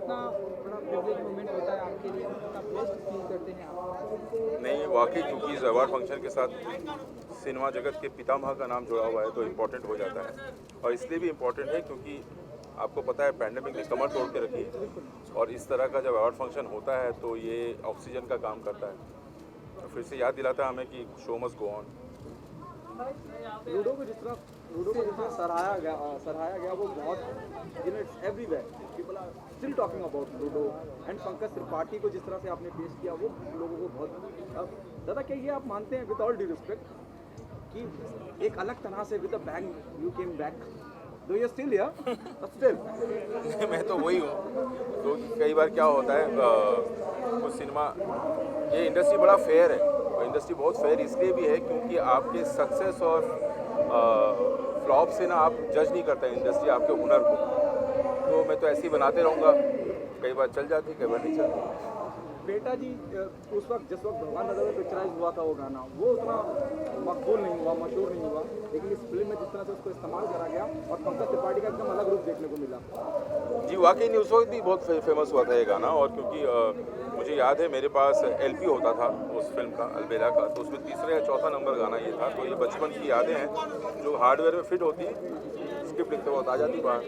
कितना बड़ा privilege moment होता है आपके लिए, कितना ब्लेस्ड फील करते हैं आप? नहीं, वाकई चूँकि इस अवार्ड फंक्शन के साथ सिनेमा जगत के पितामह का नाम जुड़ा हुआ है तो इम्पोर्टेंट हो जाता है। और इसलिए भी इम्पोर्टेंट है क्योंकि आपको पता है पैंडेमिक ने कमर तोड़ के रखी है और इस तरह का जब अवार्ड फंक्शन होता है तो ये ऑक्सीजन का काम करता है। तो फिर से याद दिलाता है हमें कि show must go on. Ludo को जिस तरह सराहाया गया वो बहुत it's everywhere, people are still talking about Ludo and Pankaj Tripathi को जिस तरह से आपने पेश किया वो लोगों को बहुत दादा क्या ये आप मानते हैं विद ऑल ड्यू रिस्पेक्ट कि एक अलग तरह से with a bang you came back दो यू स्टिल हियर स्टिल? मैं तो वही हूँ। तो कई बार क्या होता है कुछ सिनेमा, ये इंडस्ट्री बड़ा फेयर है और इंडस्ट्री बहुत फेयर इसलिए भी है क्योंकि आपके सक्सेस और फ्लॉप से ना आप जज नहीं करते इंडस्ट्री आपके हुनर को। तो मैं तो ऐसे ही बनाते रहूँगा, कई बार चल जाती कई बार नहीं चलती। बेटा जी उस वक्त जिस वक्त भगवान नगर में पिक्चराइज हुआ था वो गाना वो उतना मकबूल नहीं हुआ, मशहूर नहीं हुआ, लेकिन इस फिल्म में जिस तरह से उसको इस्तेमाल करा गया और पंकज त्रिपाठी का एकदम अलग रूप देखने को मिला। जी वाकई नहीं, उस वक्त भी बहुत फेमस हुआ था ये गाना। और क्योंकि मुझे याद है मेरे पास LP होता था उस फिल्म का, अलबेला का, तो उसमें तीसरा या चौथा नंबर गाना ये था। तो ये बचपन की यादें हैं जो हार्डवेयर में फिट होती है, स्क्रिप्ट लिखते वक्त आ जाती बाहर।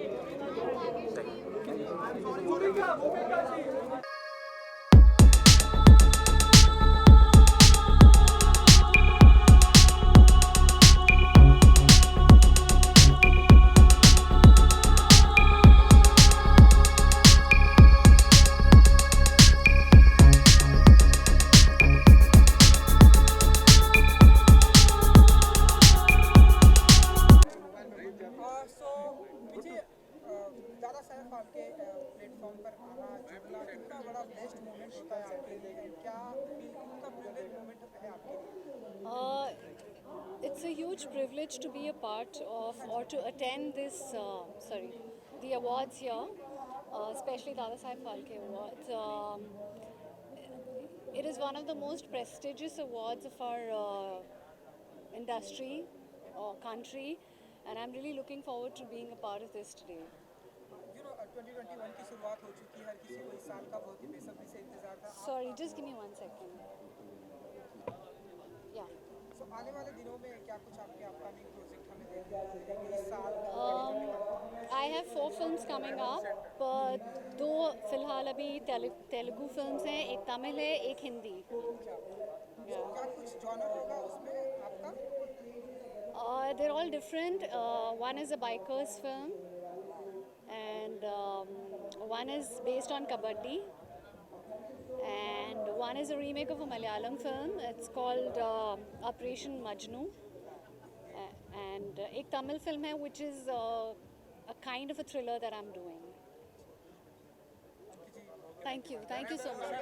दादा साहब फाल्के प्लेटफॉर्म पर आना जुड़ना कितना बड़ा बेस्ट मोमेंट होता है आपके लिए, क्या फील कितना प्रिविलेज मोमेंट है आपके लिए? It's a huge privilege to be a part of or to attend this, the awards here, especially Dada Saheb Phalke Awards. It is one of the most prestigious awards of our industry or country, and I'm really looking forward to being a part of this today. 2021 की शुरुआत हो चुकी है, हर किसी को इस साल का बहुत ही बेसब्री से इंतजार था। Sorry, just give me 1 second. Yeah. So, आने वाले दिनों में क्या कुछ आपके अपकमिंग प्रोजेक्ट हमें देखने को मिलेंगे इस साल? I have 4 films coming up. 2 फिलहाल अभी तेलुगु फिल्म्स हैं, एक तमिल है, एक हिंदी। क्या कुछ जॉनर होगा उसमें आपका? They're all different. One is a biker's film, and one is based on kabaddi, and one is a remake of a Malayalam film. It's called Operation Majnu, and एक Tamil film है which is a kind of a thriller that I'm doing. Thank you so much.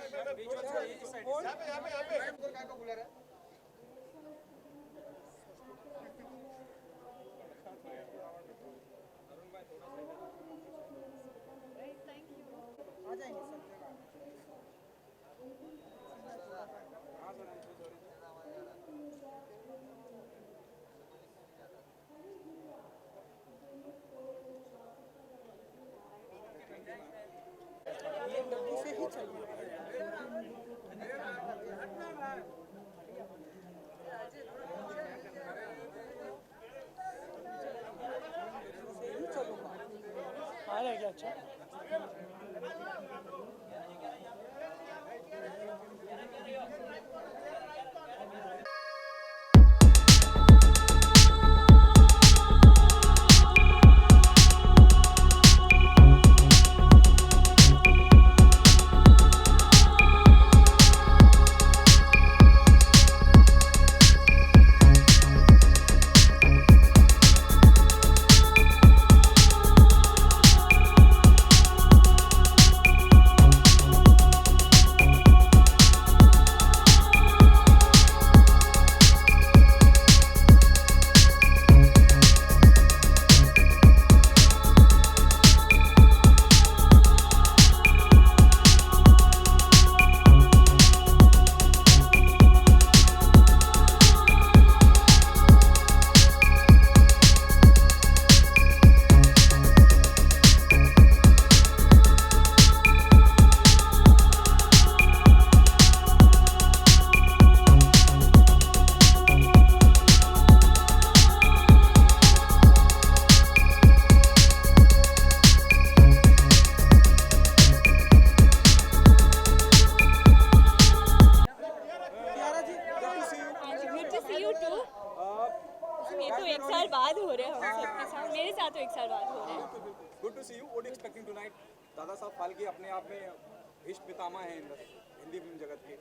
आ जाएंगे सब जगह। ये डब्बू से ही चाहिए। आ रहेगा अच्छा। You too. ये तो एक साल बाद हो रहे हैं हम सबके साथ, मेरे साथ तो एक साल बाद हो रहे हैं। Good to see you. What expecting tonight? Dada Saheb Phalke अपने आप में भीष्म पितामह हैं हिंदी फिल्म जगत के।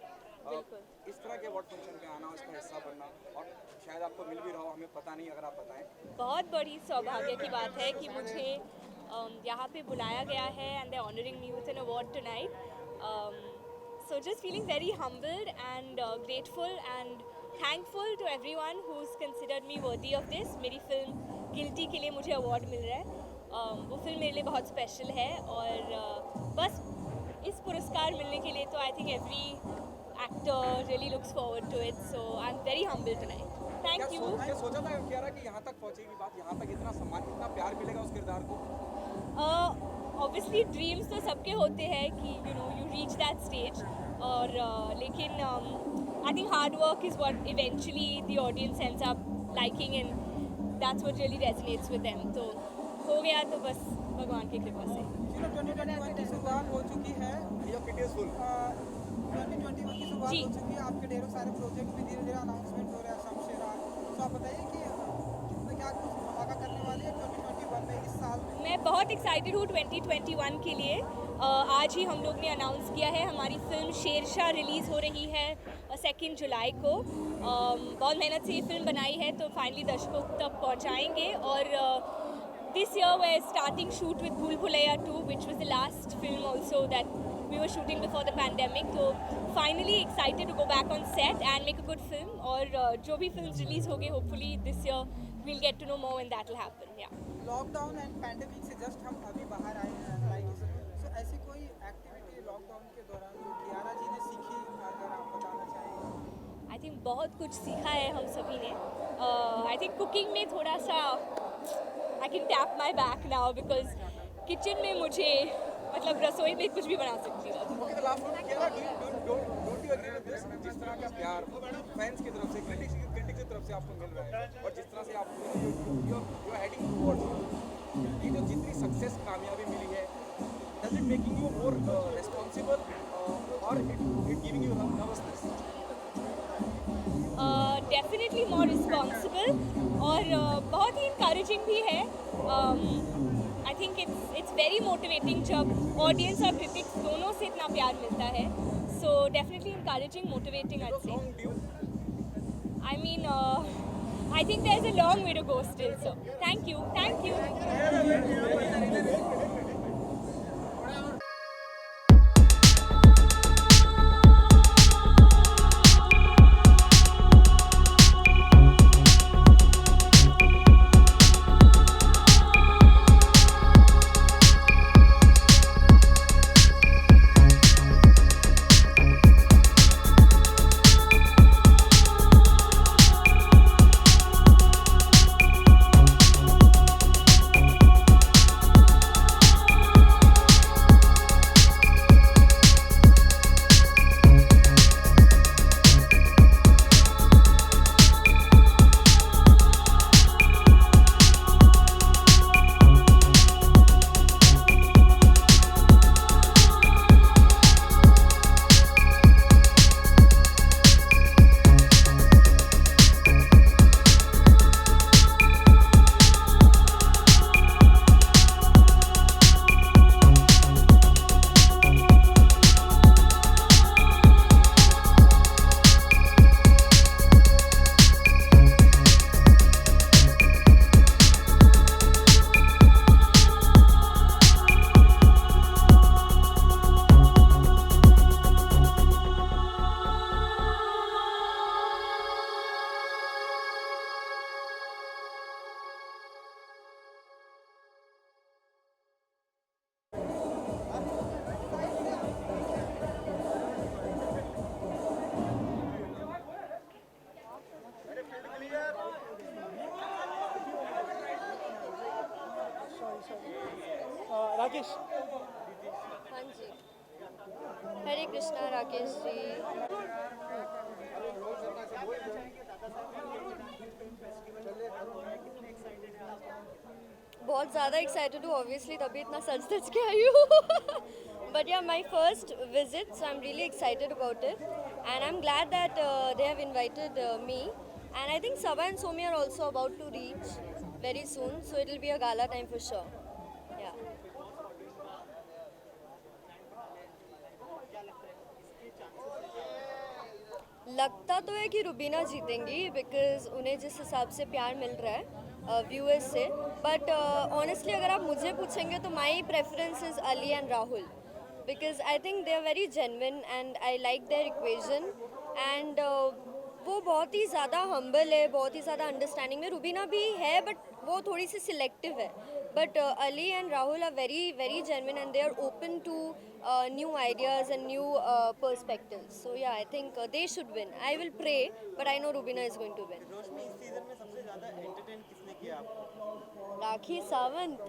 बिल्कुल। इस तरह के अवार्ड फंक्शन में आना, उसका हिस्सा बनना, और शायद आपको मिल भी रहा हो, हमें पता नहीं, अगर आप बताएं। बहुत बड़ी सौभाग्य की बात है कि मुझे यहाँ पे बुलाया गया है and they honoring me with an award tonight. So just feeling very humbled and grateful and thankful to everyone who is considered me worthy of this. मेरी फिल्म गिल्टी के लिए मुझे अवार्ड मिल रहा है। वो फिल्म मेरे लिए बहुत स्पेशल है, और बस इस पुरस्कार मिलने के लिए तो I think every actor really looks forward to it. So I am very humbled tonight. Thank you. क्या सोचा था कियारा कि यहाँ तक पहुँचेगी बात, यहाँ तक इतना सम्मान, इतना प्यार मिलेगा उस किरदार को? ऑब्वियसली ड्रीम्स तो सबके होते हैं कि you no you reach that stage, और लेकिन I think hard work is what eventually the audience ends up liking, and that's what really resonates with them. तो हो गया तो बस भगवान की कृपा से। 2021 की शुरुआत हो चुकी है। 2021 की शुरुआत जी। हो चुकी है। आपके ढेरों सारे प्रोजेक्ट भी धीरे धीरे अनाउंसमेंट हो रहे हैं शमशेर आज। तो आप बताइए कि कितना क्या कुछ धमाका करने वाले हैं 2021 में, इस साल में? मैं बहुत एक्साइटेड हूँ 2021 के लिए। आज ही हम लोग ने अनाउंस किया है हमारी फिल्म शेरशाह रिलीज़ हो रही है 2 जुलाई को। बहुत मेहनत से ये फिल्म बनाई है, तो फाइनली दर्शकों तक पहुँचाएंगे। और this year we're starting shoot with Bhool Bhulaiya 2, which was the last film also that we were shooting before the pandemic. So finally excited to go back on set and make a good film. और जो भी films release होंगे hopefully this year we'll get to know more when that will happen. Yeah. Lockdown and pandemic से just हम अभी बाहर आए हैं लाइक, सो ऐसी कोई एक्टिविटी लॉकडाउन के दौरान जो कियारा जी ने सीखी, अगर आप बताना चाहेंगे? I think बहुत कुछ सीखा है हम सभी ने। I think cooking में थोड़ा सा I can tap my back now because kitchen में मुझे मतलब रसोई में कुछ भी बना सकती हूँ। Okay, the last one, Kiara, don't you agree with this? जिस तरह का प्यार फैंस की तरफ से, क्रिटिक्स की तरफ से आपको मिल रहा है, और जिस तरह से आप you're heading towards, ये जो जितनी सक्सेस, कामयाबी मिली है, does it making you more responsible or it giving you nervousness? Definitely more responsible, और बहुत ही इंकरेजिंग भी है। I think it's very motivating जब ऑडियंस और क्रिटिक्स दोनों से इतना प्यार मिलता है। So definitely encouraging, motivating I say. Long due. I mean I think there is a long way to go still. So thank you, thank you. Rakesh, हाँ जी, हरे कृष्णा राकेश जी। बहुत ज़्यादा एक्साइटेड हूँ ऑब्वियसली, तभी इतना सच सच के आई हूँ। But yeah, my first visit, so I'm really excited about it, and I'm glad that they have invited me And I think Saba and Somi are also about to reach very soon, so it will be a gala time for sure. Yeah. लगता तो है कि Rubina जीतेंगी because उन्हें जिस हिसाब से प्यार मिल रहा है व्यूअर्स से, बट ऑनेस्टली अगर आप मुझे पूछेंगे तो my preference is Ali and Rahul because I think they are very genuine and I like their equation and वो बहुत ही ज़्यादा हम्बल है, बहुत ही ज़्यादा अंडरस्टैंडिंग में रुबीना भी है बट वो थोड़ी सी सिलेक्टिव है, but Ali and Rahul are very very genuine and they are open to new ideas and new perspectives. So yeah, I think they should win. I will pray, but I know Rubina is going to win. रोशनी, इस season में सबसे ज्यादा entertain किसने किया आपको? Rakhi Sawant,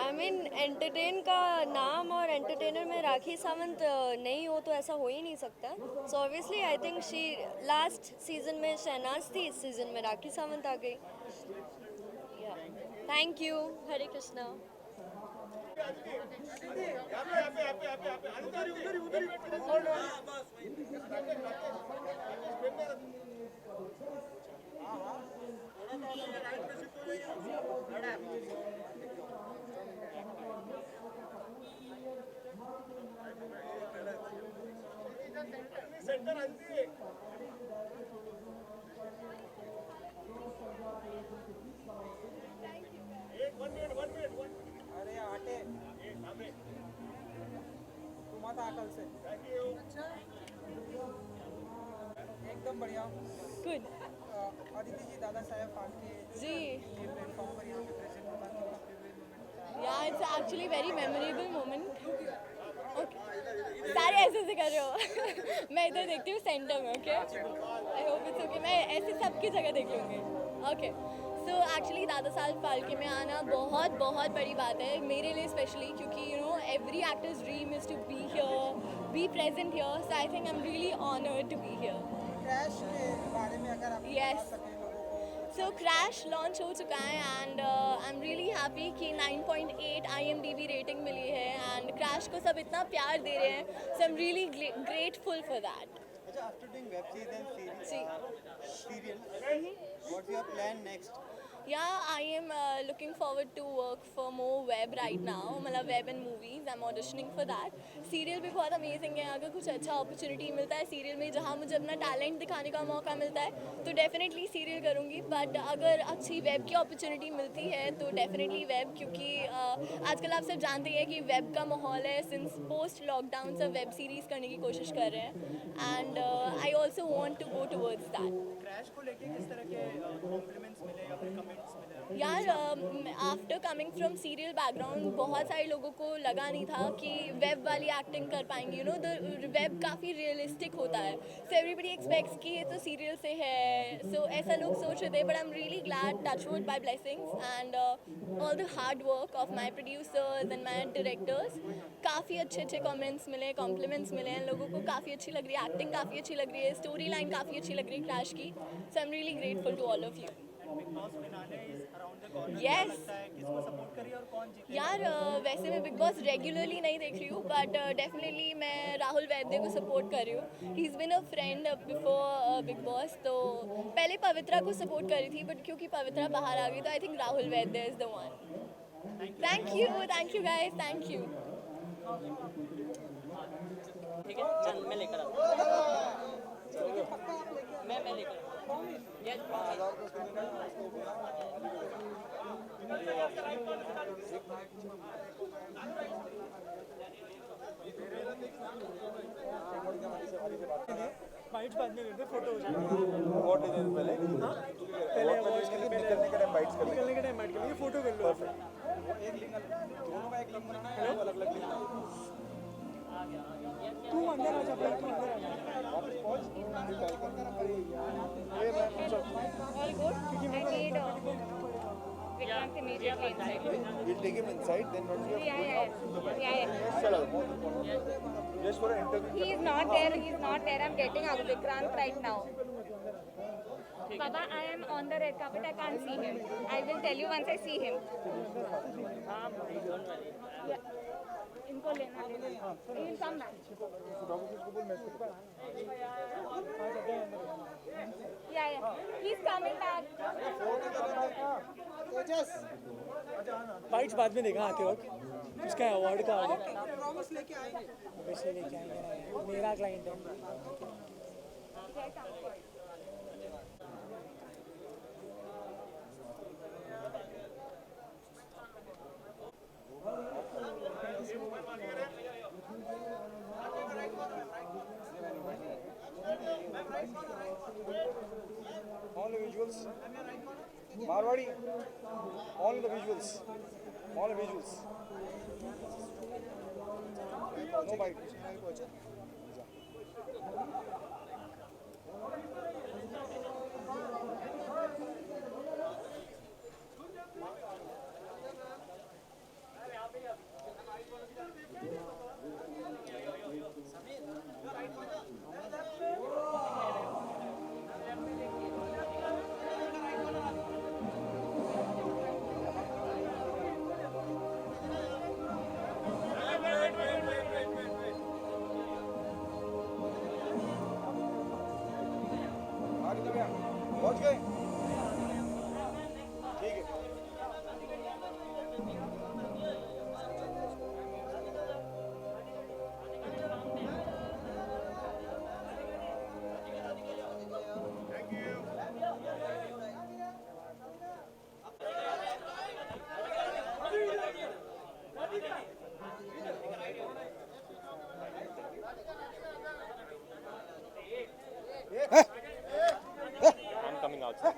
I mean entertain का नाम और एंटरटेनर में राखी सावंत नहीं हो तो ऐसा हो ही नहीं सकता. So obviously I think she last season में शहनाज थी, इस सीजन में राखी सावंत आ गई. Thank you. हरे कृष्णा. अरे आटे तू मत आ कल से. एकदम बढ़िया. गुड. अदिति जी, दादा साहेब फाल्के जी. ये प्लेटफॉर्म पर यहाँ पे प्रेजेंट होना कितना फेवरेट मोमेंट. या it's actually very memorable moment. Okay, सारे ऐसे ऐसे कर रहे हो. मैं इधर देखती हूँ सेंटर में. Okay, I hope it's okay. मैं ऐसे सबकी जगह देख लूँगी. ओके, सो एक्चुअली दादा साहब फाल्के में आना बहुत बहुत बड़ी बात है मेरे लिए स्पेशली, क्योंकि you know every actor's dream is to be here, be present here. So I think I am really honoured to be here. Crash के बारे में अगर आप Yes. बता सकें लोगों को. सो क्रैश लॉन्च हो चुका है and I am really happy कि 9.8 IMDb रेटिंग मिली है एंड क्रैश को सब इतना प्यार दे रहे हैं. So I am really grateful for that. अच्छा, after doing web series and Zee. Serial, what's your plan next? Yeah, I am looking forward to work for more web right now. मतलब web and movies. I'm auditioning for that. Serial भी बहुत amazing है. अगर कुछ अच्छा opportunity मिलता है serial में जहाँ मुझे अपना talent दिखाने का मौका मिलता है तो definitely serial करूँगी. But अगर अच्छी web की opportunity मिलती है तो definitely web, क्योंकि आजकल आप सब जानते हैं कि web का माहौल है. Since post lockdown सब web series करने की कोशिश कर रहे हैं and I also want to go towards that. Crash को लेके किस तरह के कॉम्प्लीमेंट्स मिले या फिर कमेंट्स मिले? यार after coming from serial background बहुत सारे लोगों को लगा नहीं था कि वेब वाली एक्टिंग कर पाएंगे. यू नो द वेब काफ़ी रियलिस्टिक होता है. सो एवरीबडी एक्सपेक्ट्स कि ये तो सीरियल से है. सो ऐसा लोग सोच रहे थे, but I am really glad, touchwood, by blessings and all the hard work of my producers and my directors. काफ़ी अच्छे अच्छे कमेंट्स मिले, कॉम्प्लीमेंट्स मिले हैं. लोगों को काफ़ी अच्छी लग रही है, एक्टिंग काफ़ी अच्छी लग रही है, स्टोरी लाइन काफ़ी अच्छी लग रही है क्रैश की. So I am really grateful to all of you. Bigg Boss finale is around the corner. Yes. लगता है किसको सपोर्ट करिए और कौन जीते? यार वैसे मैं बिग बॉस रेगुलरली नहीं देख रही हूँ, बट डेफिनेटली मैं राहुल वैद्य को सपोर्ट कर रही हूँ. He is been a friend before big boss. तो पहले पवित्रा को सपोर्ट कर रही थी, बट क्योंकि पवित्रा बाहर आ गई तो I think Rahul Vaidya is the one. Thank you guys, thank you. ठीक है, चल मैं लेकर आता हूँ. मैं लेकर आता हूँ. बाइट्स बाद में लेते, फोटो हो जाएगा. बहुत दिन पहले पहले वॉच करके निकलने के टाइम बाइट्स कर निकलने के टाइम बाइट करेंगे, फोटो कर लो. एक लिंक दोनों का एक लिंक बनाना है, अलग अलग लिंक. तू अंदर आ जा भाई, तू अंदर आ जा. All good. I need Vikrant immediately inside. We'll take him inside, then once we have Yeah. Chalo, just for an interview. He is not there. He is not there. I'm getting Vikrant right now. Baba, I am on the red carpet. I can't see him. I will tell you once I see him. Yeah. इनको लेना. He will come back. Yeah. He's coming back. Fights बाद में देखा आते वक्त उसका award का आगे प्रॉमिस लेके आएंगे। वैसे लेके आएंगे ना यार, मेरा क्लाइंट है। All the visuals. Marwadi. All the visuals. All the visuals. No bite. पहुंच गए ठीक है I'm coming outside.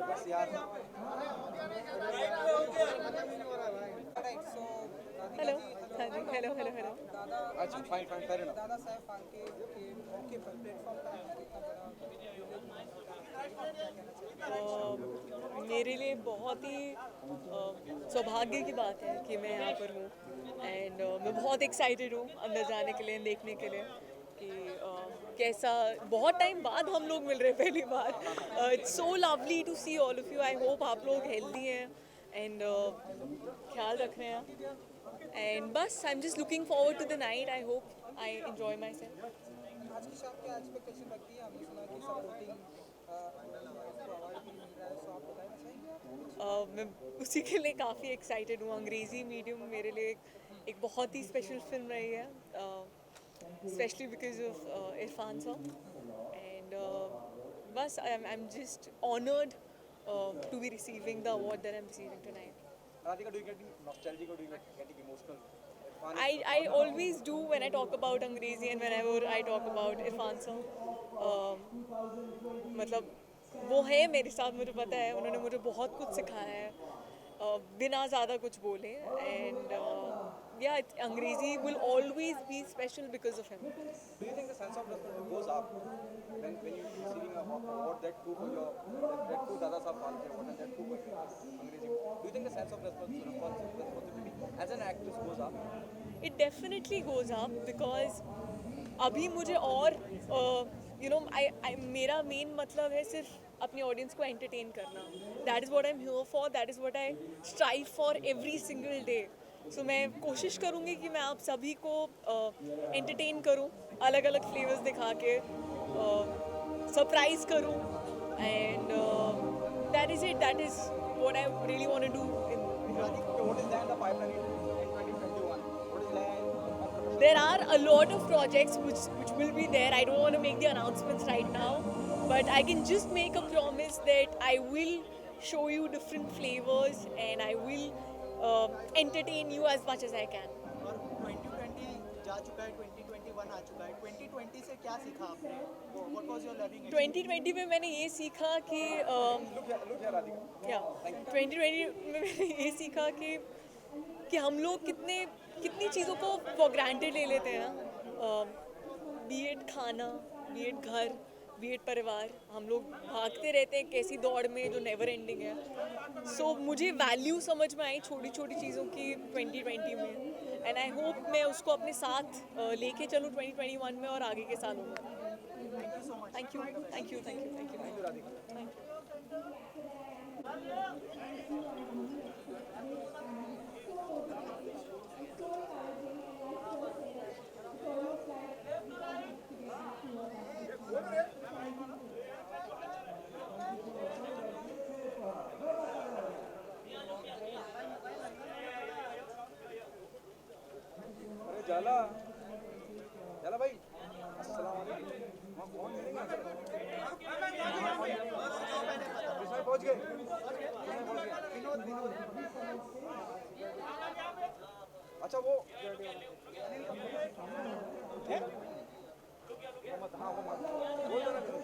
बस यार हेलो अच्छा फाइन फेयर इनफ दादा साहब फाल्के के मौके पर प्लेटफॉर्म पर आना कितना बड़ा मेरे लिए बहुत ही सौभाग्य की बात है कि मैं यहाँ पर हूँ एंड मैं बहुत एक्साइटेड हूँ अंदर जाने के लिए देखने के लिए कि कैसा बहुत टाइम बाद हम लोग मिल रहे हैं पहली बार it's so lovely to see all of you I hope आप लोग हेल्दी हैं एंड ख्याल रख रहे हैं एंड बस I am just looking forward to the night I hope I enjoy myself आज की शाम क्या एक्सपेक्टेशन रखती है हमने सुना कि सपोर्टिंग अवार्ड भी मिल रहा है सो आप बताना चाहेंगे मैं उसी के लिए काफ़ी एक्साइटेड हूँ अंग्रेज़ी मीडियम मेरे लिए एक बहुत ही स्पेशल फिल्म रही है specially because of Irrfan sir and बस I am just honoured to be receiving the award that I am receiving tonight Radhika, do you get nostalgic or do you get getting emotional? I always do when I talk about अंग्रेज़ी and whenever I talk about Irfan sir मतलब वो है मेरे साथ मुझे पता है उन्होंने मुझे बहुत कुछ सिखाया है बिना ज़्यादा कुछ बोले एंड yeah अंग्रेज़ी will always be special because of him. Do you think the sense of responsibility goes up when you receiving an award that too for your that too Dada Saheb Phalke award and that too for Angrezi? Do you think the sense of responsibility as an actress goes up? It definitely goes up because अभी मुझे और you know मेरा main मतलब है सिर्फ अपनी audience को entertain करना that is what I am here for that is what I strive for every single day so मैं कोशिश करूँगी कि मैं आप सभी को एंटरटेन करूँ अलग अलग फ्लेवर्स दिखा के सरप्राइज करूँ and that is it that is what I really want to do in What is there in the pipeline in 2021? What is there? There are a lot of projects which will be there. I don't want to make the announcements right now, but I can just make a promise that I will show you different flavors and I will entertain you as much as I can. और 2020 जा चुका है 2021 2021 आ चुका है, 2020 से क्या सीखा आपने? What was your learning? 2020 में मैंने ये सीखा कि क्या 2020 में मैंने ये सीखा कि हम लोग कितनी चीज़ों को फॉर ग्रांटेड ले लेते हैं, बी एड खाना, बी एड घर, बी एड परिवार। हम लोग भागते रहते हैं कैसी दौड़ में जो नेवर एंडिंग है। सो मुझे वैल्यू समझ में आई छोटी छोटी चीज़ों की 2020 में, एंड आई होप मैं उसको अपने साथ लेके चलूँ 2021 में और आगे के सालों में। Thank you thank you thank you thank you thank you. अरे जाला जाला भाई, अस्सलाम वालेकुम। वहाँ कौन मिलेंगे? इसमें पहुँच गए, अच्छा वो है? वो मत, हाँ वो मत बोल देना मेरे को।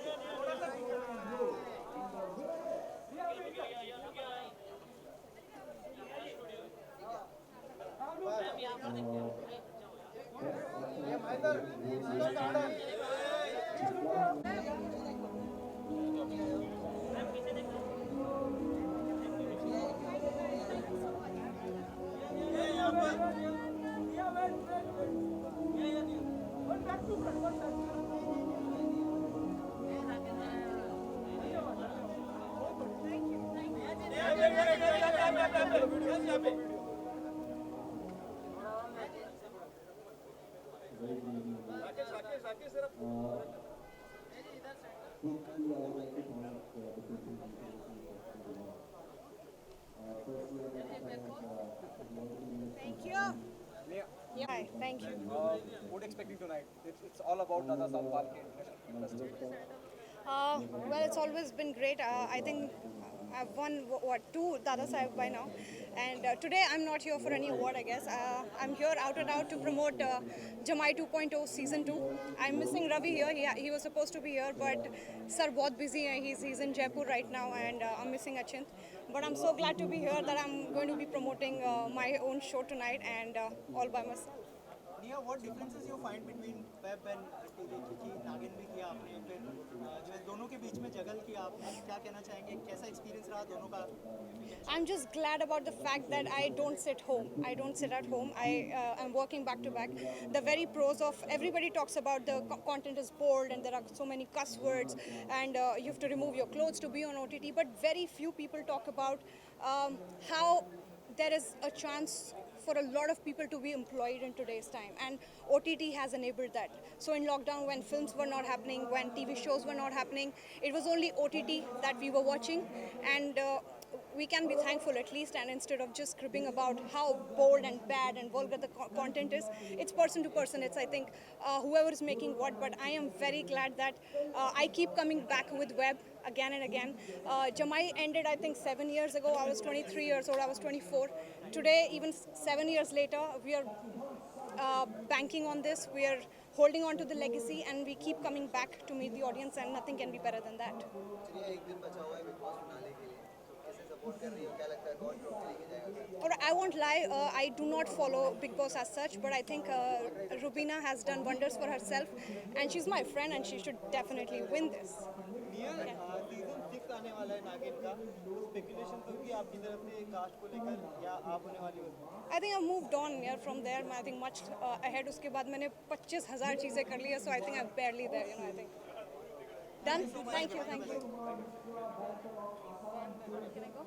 Hi, thank you. What expecting tonight? It's all about Dada Saab Phalke International Festival. Well, it's always been great. I think I've won two Dada Saheb by now, and today I'm not here for any award. I guess I'm here out and out to promote Jamai 2.0 season 2. I'm missing Ravi here. He was supposed to be here, but sir बहुत busy है. He's in Jaipur right now, and I'm missing Achint. But I'm so glad to be here that I'm going to be promoting my own show tonight, and all by myself. Nia, what differences you find between web and TV? क्योंकि नागिन भी किया आपने, फिर जो है दोनों के बीच में जगल किया आपने, क्या कहना चाहेंगे? कैसा एक्सपीरियंस रहा दोनों का? I'm just glad about the fact that I don't sit home. I don't sit at home. I'm working back to back. The very pros of everybody talks about the content is bold and there are so many cuss words and you have to remove your clothes to be on OTT. But very few people talk about how there is a chance for a lot of people to be employed in today's time, and OTT has enabled that. So in lockdown, when films were not happening, when TV shows were not happening, it was only OTT that we were watching, and we can be thankful at least. And instead of just cribbing about how bold and bad and vulgar the content is, it's person to person. It's, I think, whoever is making what. But I am very glad that I keep coming back with web again and again. Jamai ended, I think, 7 years ago. I was 23 years old. I was 24. Today, even 7 years later, we are banking on this. We are holding on to the legacy, and we keep coming back to meet the audience, and nothing can be better than that. Or I won't lie, I do not follow Big Boss as such, but I think Rubina has done wonders for herself, and she's my friend, and she should definitely win this. Season 6 आने वाला है नागिन का, speculation तो कि आपकी तरफ से कास्ट को लेकर या आप होने वाली हो? I think I've moved on from there. I think much ahead. उसके बाद मैंने 25,000 चीज़ें कर ली है, so I think I'm barely there. I think. Done. Thank you. Thank you. Can I go?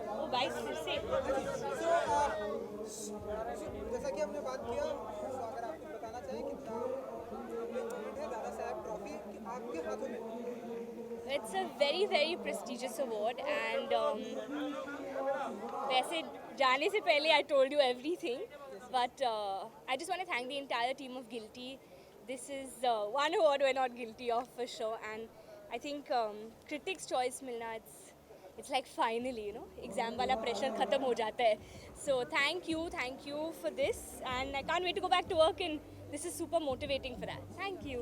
वो 22 फिर से जैसा कि हमने बात किया, तो अगर आप कुछ बताना चाहें कितना है दादा साहब ट्रॉफी आपके हाथों में? It's a very very prestigious award, and वैसे जाने से पहले I told you everything, but I just want to thank the entire team of Guilty. this is one award we're not guilty of for sure, and I think critics choice milna, it's like finally, you know, exam wala pressure khatam ho jata hai. So thank you for this, and I can't wait to go back to work, and this is super motivating for that. Thank you.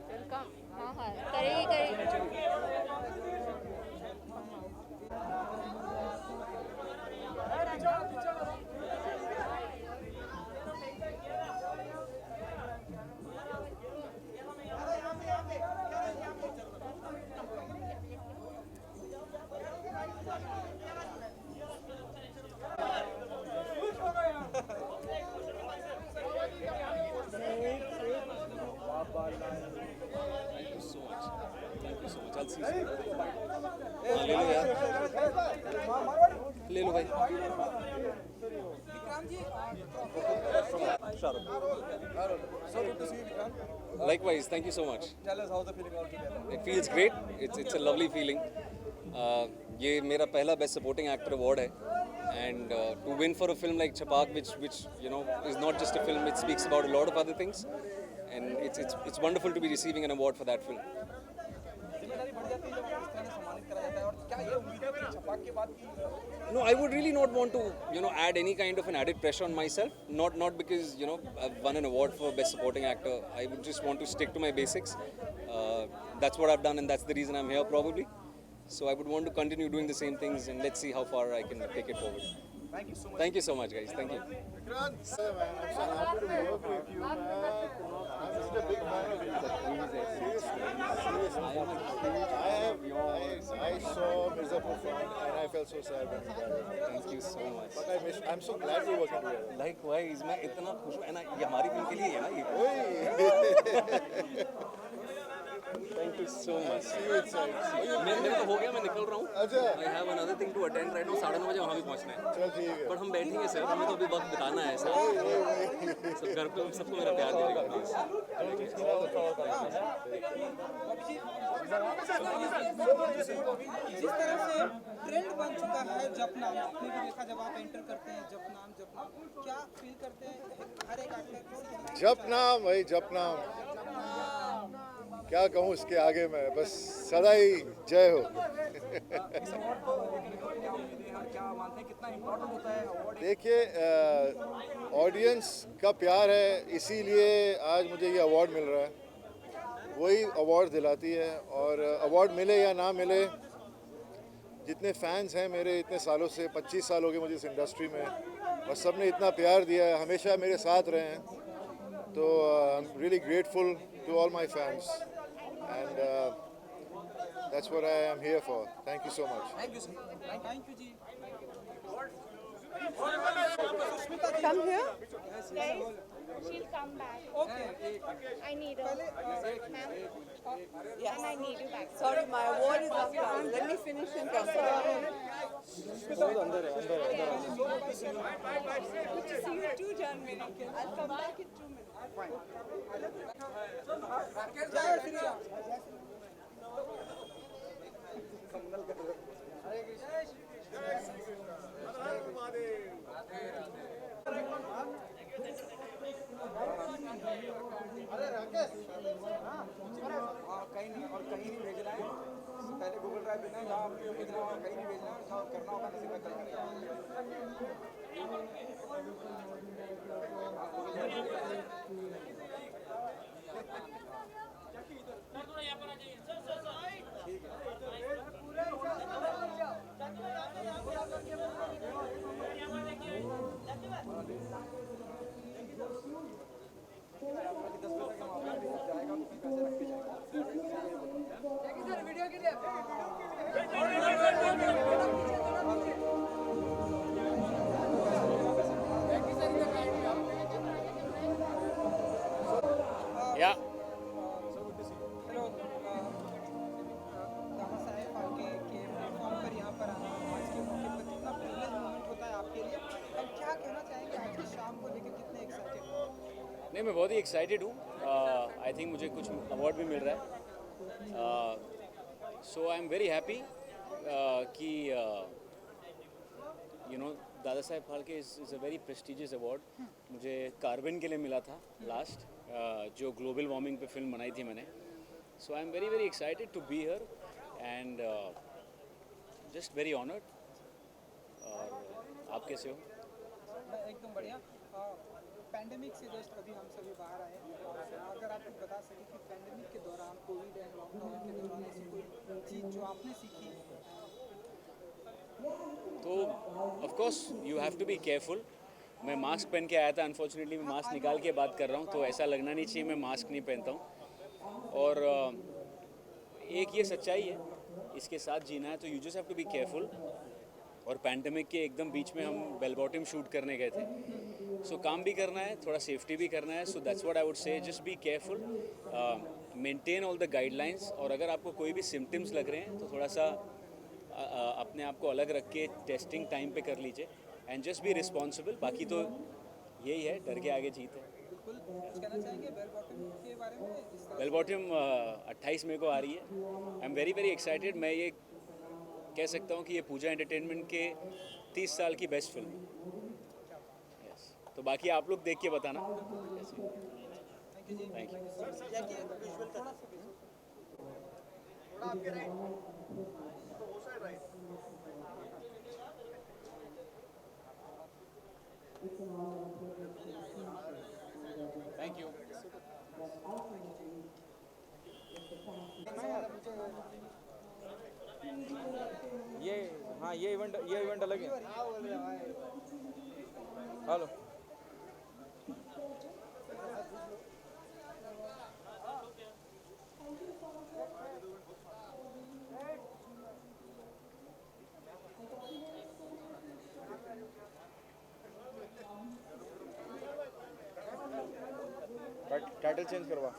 Welcome. हाँ हाँ करेगी करेगी। ले लो यार, ले लो भाई। Likewise, thank you so much. Tell us how the feeling altogether. It feels great. It's a lovely feeling. ये मेरा पहला Best Supporting Actor award है, and to win for a film like Chhapaak, which you know is not just a film, it speaks about a lot of other things, and it's wonderful to be receiving an award for that film. जिम्मेदारी बढ़ जाती है जब इस तरह से सम्मानित करा जाता है, और क्या ये उम्मीद है कि छपाक के बाद की No, I would really not want to, you know, add any kind of an added pressure on myself. Not because, you know, I've won an award for Best Supporting Actor. I would just want to stick to my basics. That's what I've done, and that's the reason I'm here probably. So I would want to continue doing the same things, and let's see how far I can take it forward. Thank you so much. Thank you so much, guys. Thank you. I'm so happy to work with you, man. I'm just a big fan of you. Seriously. I saw Mirza perform and I felt so sad when he died. Thank you so much. But I'm so glad we're working together. Likewise, मैं इतना खुश हूँ, and ये हमारी film के लिए है ना ये. Thank you so much. See you inside. मेरा तो हो गया, मैं निकल रहा हूँ. अच्छा. I have another thing to attend right now. 9:30 बजे वहाँ भी पहुँचना है. चल ठीक है. पर हम बैठेंगे सर, हमें तो अभी वक्त बिताना है सर. सब घर पे सबको मेरा प्यार दीजिएगा प्लीज. जिस तरह से ट्रेंड बन चुका है जपनाम, आपने भी देखा जब आप एंटर करते हैं जपनाम, क्या फील करते हैं हर एक एक्टर? जपनाम भाई, जपनाम. क्या कहूँ इसके आगे मैं, बस सदा ही जय हो. देखिए, ऑडियंस का प्यार है, इसीलिए आज मुझे ये अवार्ड मिल रहा है. वही अवार्ड दिलाती है, और अवार्ड मिले या ना मिले, जितने फैंस हैं मेरे इतने सालों से, 25 साल हो गए मुझे इस इंडस्ट्री में, और सब ने इतना प्यार दिया है, हमेशा मेरे साथ रहे हैं. तो I am really grateful to all my fans, and that's what I am here for. Thank you so much. Thank you, sir. Thank you, ji. Come here. Guys, she'll come back. Okay. I need her. Ma'am. Yes. And I need you back. Sorry, my award is up. Let me finish and come. Good to see you too, Janvi. I'll come back in 2 minutes. जय श्री राम. कहीं नहीं, और कहीं नहीं भेजना है. पहले Google drive देना है, जहाँ भेजना है कहीं नहीं भेजना है, जहाँ करना होगा नसीब में कल करेंगे. Yeah. हेलो, दादा साहेब फाल्के के प्लेटफॉर्म पर यहाँ पर आना आज के मौके पर कितना प्रिविलेज मोमेंट होता है आपके लिए, और क्या कहना चाहेंगे आज की शाम को लेकर, कितने एक्साइटेड? नहीं, मैं बहुत ही एक्साइटेड हूँ. आई थिंक मुझे कुछ अवार्ड भी मिल रहा है. So I am very happy कि you know Dada Saheb Phalke is a very prestigious award. मुझे कार्बन के लिए मिला था लास्ट, जो ग्लोबल वार्मिंग पे फिल्म बनाई थी मैंने. So I am very very excited to be here and just very honoured. और आप कैसे हो? मैं एकदम बढ़िया. पैंडेमिक से जस्ट अभी हम सभी बाहर आए हैं. अगर आप कुछ बता सकें कि पैंडेमिक के दौरान, कोविड एंड लॉकडाउन के दौरान ऐसी कोई चीज़ जो आपने सीखी. तो of course you have to be careful. मैं मास्क पहन के आया था, अनफॉर्चुनेटली मैं मास्क निकाल के बात कर रहा हूँ, तो ऐसा लगना नहीं चाहिए मैं मास्क नहीं पहनता हूँ. और एक ये सच्चाई है, इसके साथ जीना है, तो you just have to be careful. और पैंडेमिक के एकदम बीच में हम बेल बॉटम शूट करने गए थे. सो काम भी करना है, थोड़ा सेफ्टी भी करना है. So that's what I would say, just be careful, maintain all the guidelines. और अगर आपको कोई भी सिम्टम्स लग रहे हैं तो थोड़ा सा अपने आप को अलग रख के टेस्टिंग टाइम पे कर लीजिए. And just be responsible. बाकी तो यही है, डर के आगे जीत है. बिल्कुल. कुछ कहना चाहेंगे बेल बॉटम के बारे में? बेल बॉटम 28 मई को आ रही है. आई एम वेरी वेरी एक्साइटेड. मैं ये कह सकता हूँ कि ये पूजा एंटरटेनमेंट के 30 साल की बेस्ट फिल्म है. यस. तो बाकी आप लोग देख के बताना. Thank you. Thank you. ये इवेंट अलग है. हेलो. टाइटल चेंज करवा.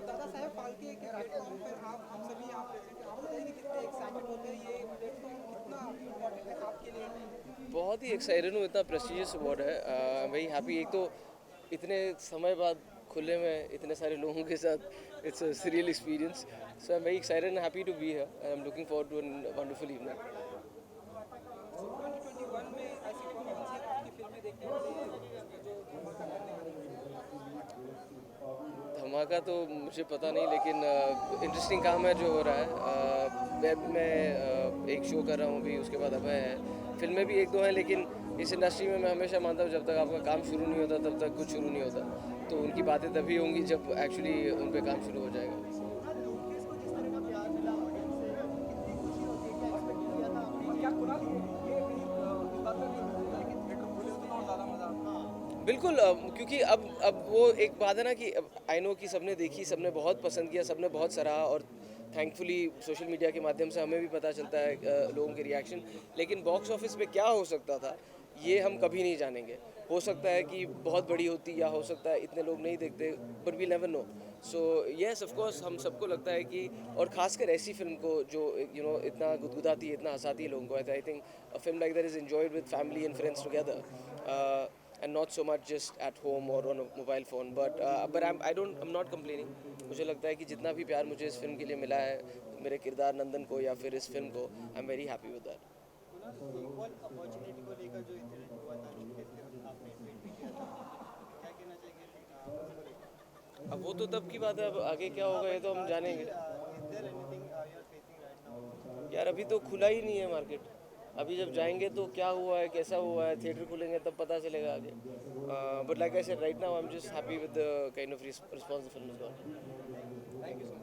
दादा साहेब फाल्के के प्लेटफॉर्म पर आप हम सभी यहाँ प्रेजेंट हैं. आप बताइए कितने एक्साइटेड होते हैं, ये प्लेटफॉर्म कितना इम्पोर्टेंट है आपके लिए? बहुत ही एक्साइटेड हूँ. इतना प्रेस्टिजियस अवार्ड है. Very happy. एक तो इतने समय बाद खुले में इतने सारे लोगों के साथ, it's a surreal experience. So I am very excited and happy to be here. I am looking forward to a wonderful evening. 2021 में ऐसी कौन सी आपकी फिल्में देखने वाली हैं जो धमाका करने वाली हैं? धमाका तो मुझे पता नहीं, लेकिन इंटरेस्टिंग काम है जो हो रहा है. वेब में एक शो कर रहा हूँ अभी, उसके बाद अभय है. फिल्में भी एक दो हैं, लेकिन इस इंडस्ट्री में मैं हमेशा मानता हूँ जब तक आपका काम शुरू नहीं होता तब तक कुछ शुरू नहीं होता. तो उनकी बातें तभी होंगी जब एक्चुअली उन पे काम शुरू हो जाएगा. बिल्कुल. क्योंकि अब वो एक बात है ना कि आई नो कि सबने देखी, सबने बहुत पसंद किया, सबने बहुत सराहा. और थैंकफुली सोशल मीडिया के माध्यम से हमें भी पता चलता है लोगों के रिएक्शन. लेकिन बॉक्स ऑफिस पे क्या हो सकता था ये हम कभी नहीं जानेंगे. हो सकता है कि बहुत बड़ी होती, या हो सकता है इतने लोग नहीं देखते, but we never know. So yes, of course हम सबको लगता है कि, और खासकर ऐसी फिल्म को जो इतना गुदगुदाती है, इतना हंसाती है लोगों को. I think a film like that is enjoyed with family and friends together. And not so much just at home or on a mobile phone, but I'm not complaining. मुझे लगता है कि जितना भी प्यार मुझे इस फिल्म के लिए मिला है, मेरे किरदार नंदन को या फिर इस फिल्म को, आई am very happy with that. Opportunity को लेकर जो इंसिडेंट हुआ था, आपने ट्वीट भी किया था, क्या कहना चाहेंगे? अब वो तो तब की बात है. अब आगे क्या होगा ये तो हम जानेंगे. यार अभी तो खुला ही नहीं है मार्केट. अभी जब जाएंगे तो क्या हुआ है, कैसा हुआ है, थिएटर खुलेंगे तब पता चलेगा आगे. But like I said, right now I am just happy with the kind of response the film has got. Thank you so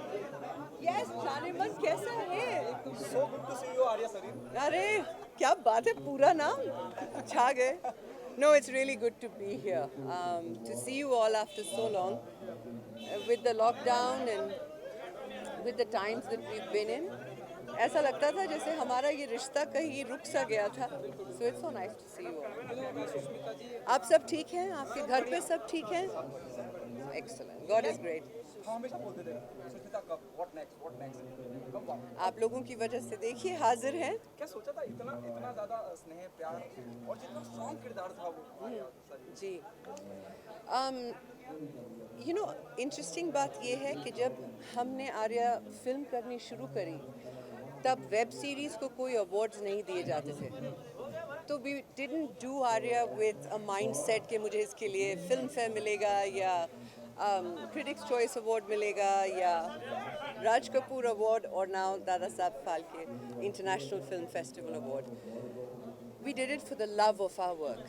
much. Yes जाने मन कैसा है? So good to see you, Arya Sarin. अरे क्या बात है, पूरा नाम छा गए. No, it's really good to be here. To see you all after so long, with the lockdown and with the times that we've been in. ऐसा लगता था जैसे हमारा ये रिश्ता कहीं रुक सा गया था. So it's so nice to see you all. आप सब ठीक हैं? आपके घर पे सब ठीक हैं? Excellent. God is great. हम हमेशा बोलते थे सुष्मिता कब व्हाट नेक्स्ट कब वापस. आप लोगों की वजह से देखिए हाजिर हैं. क्या सोचा था इतना ज़्यादा स्नेह प्यार और जितना स्ट्रॉन्ग किरदार था वो जी. यू नो इंटरेस्टिंग बात ये है कि जब हमने आर्या फिल्म करनी शुरू करी तब वेब सीरीज़ को कोई अवार्ड्स नहीं दिए जाते थे. तो we didn't do Aarya with a mindset कि मुझे इसके लिए फिल्म फेयर मिलेगा या क्रिटिक्स चॉइस अवार्ड मिलेगा या राज कपूर अवार्ड और now Dada Saheb Phalke international film festival award. We did it for the love of our work.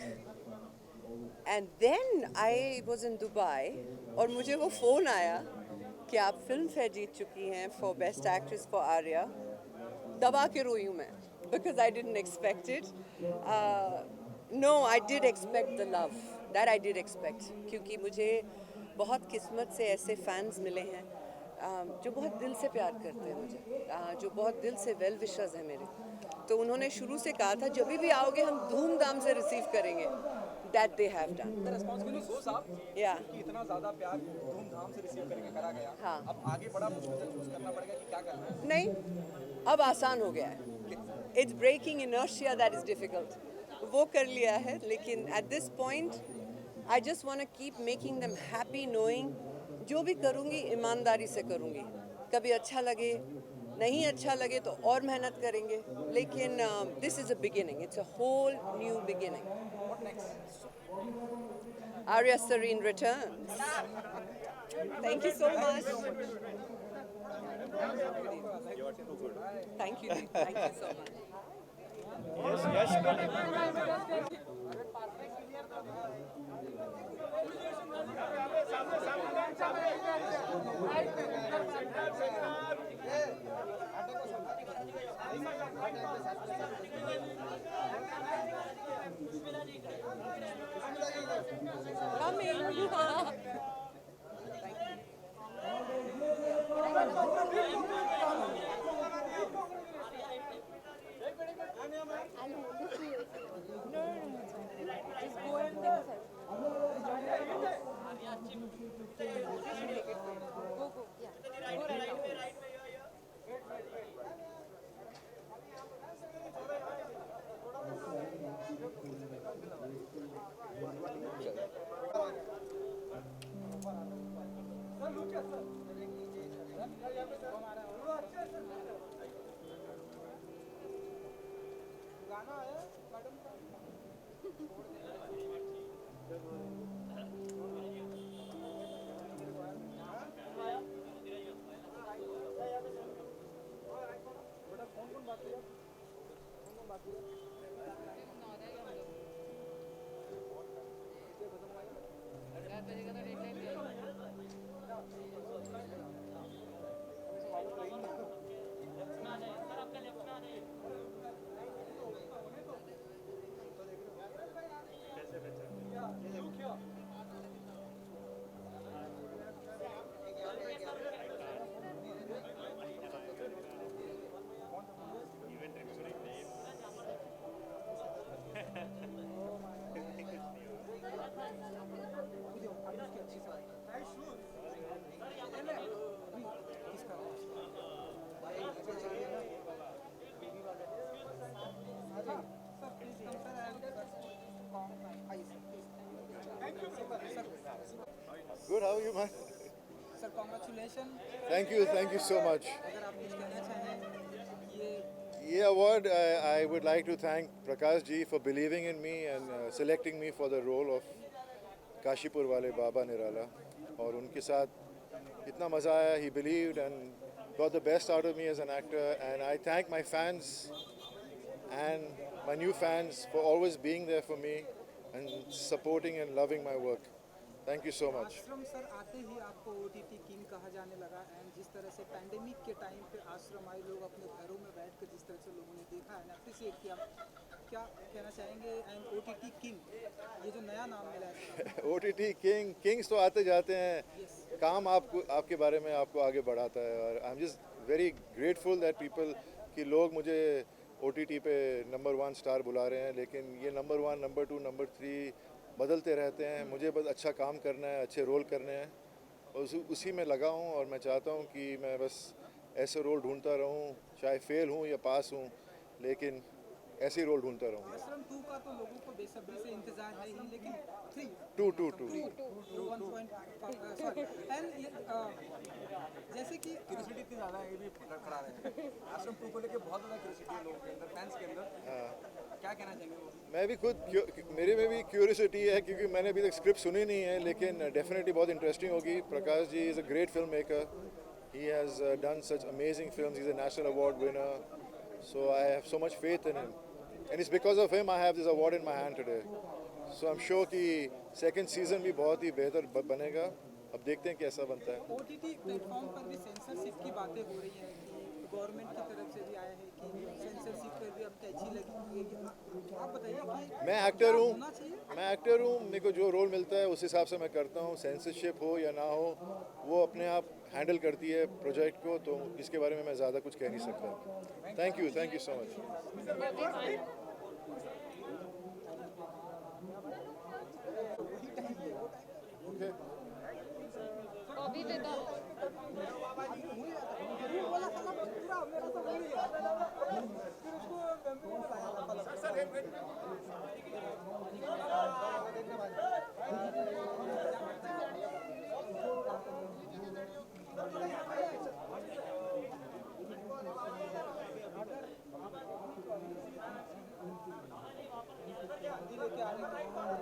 And then I was in Dubai और मुझे वो फ़ोन आया कि आप फिल्म फेयर जीत चुकी हैं for best actress for Aarya. दबा के रोई हूँ मैं because I didn't expect it. No I did expect the love that I did expect क्योंकि मुझे बहुत किस्मत से ऐसे फैंस मिले हैं जो बहुत दिल से प्यार करते हैं मुझे, जो बहुत दिल से वेल विशर्स हैं मेरे. तो उन्होंने शुरू से कहा था जब भी आओगे हम धूमधाम से रिसीव करेंगे. That they have done. Yeah. कि इतना ज़्यादा प्यार धूमधाम से रिसीव करके करा गया. हाँ. अब आगे बड़ा मुश्किल से चूज करना पड़ेगा कि क्या करना है. नहीं, अब आसान हो गया है. It's breaking inertia that is difficult. वो कर लिया है लेकिन at this point I just want to keep making them happy knowing जो भी करूँगी ईमानदारी से करूँगी. कभी अच्छा लगे नहीं अच्छा लगे तो और मेहनत करेंगे लेकिन this is a beginning. It's a whole new beginning. What next? Arya Sarin returns. Thank you so much. Thank you. Thank you so much. Good, how are you, man? Sir, congratulations. Thank you so much. अगर आप कुछ कहना चाहें ये award, I would like to thank Prakash ji for believing in me and selecting me for the role of Kashipur वाले बाबा निराला. और उनके साथ इतना मज़ा आया. He believed and got the best out of me as an actor. And I thank my fans and my new fans for always being there for me and supporting and loving my work. Thank you so much. आश्रम sir आते ही आपको OTT king का कहा जाने लगा and जिस तरह से पैंडेमिक के टाइम पे आश्रम आए लोग अपने घरों में बैठकर जिस तरह से लोगों ने देखा एंड अप्रिशिएट किया, क्या कहना चाहेंगे? एंड OTT किंग ये जो नया नाम मिला है OTT किंग्स तो आते जाते हैं, काम आपको आपके बारे में आपको आगे बढ़ाता है और आई am just very grateful that people कि लोग मुझे OTT पे नंबर 1 स्टार बुला रहे हैं, लेकिन ये नंबर 1, नंबर 2, नंबर 3 बदलते रहते हैं। मुझे बस अच्छा काम करना है, अच्छे रोल करने हैं और उसी में लगा हूँ और मैं चाहता हूँ कि मैं बस ऐसे रोल ढूंढता रहूँ, चाहे फेल हूँ या पास हूँ, लेकिन ऐसे ही रोल ढूंढता रहूँ। आश्रम 2 का तो लोगों को बेसब्री से इंतजार है ही, लेकिन 1.5 एंड जैसे कि क्यूरियोसिटी इतनी ज़्यादा है, ये भी खड़ा रहे आश्रम 2 को लेके बहुत ज़्यादा क्यूरियोसिटी है लोगों के अंदर, फैंस के अंदर, क्या कहना चाहेंगे वो? मैं भी खुद मेरे में भी क्यूरियोसिटी है क्योंकि मैंने अभी तक स्क्रिप्ट सुनी नहीं है, लेकिन डेफिनेटली बहुत इंटरेस्टिंग होगी। Prakash ji is a great film maker, he has done such amazing films, he is a national award winner, so I have so much faith in him and it's because of him I have this award in my hand today, so I'm sure कि second season भी बहुत ही बेहतर बनेगा। अब देखते हैं कैसा बनता है। OTT प्लेटफॉर्म पर भी सेंसरशिप की बातें हो रही हैं कि गवर्नमेंट की तरफ से भी आया है कि सेंसरशिप पर भी अब कैची लगेगी, आप बताइए कि मैं एक्टर हूँ, मेरे को जो रोल मिलता है उस हिसाब से मैं करता हूँ। सेंसरशिप हो या ना हो वो अपने आप हैंडल करती है प्रोजेक्ट को, तो इसके बारे में मैं ज़्यादा कुछ कह नहीं सकता। Thank you so much.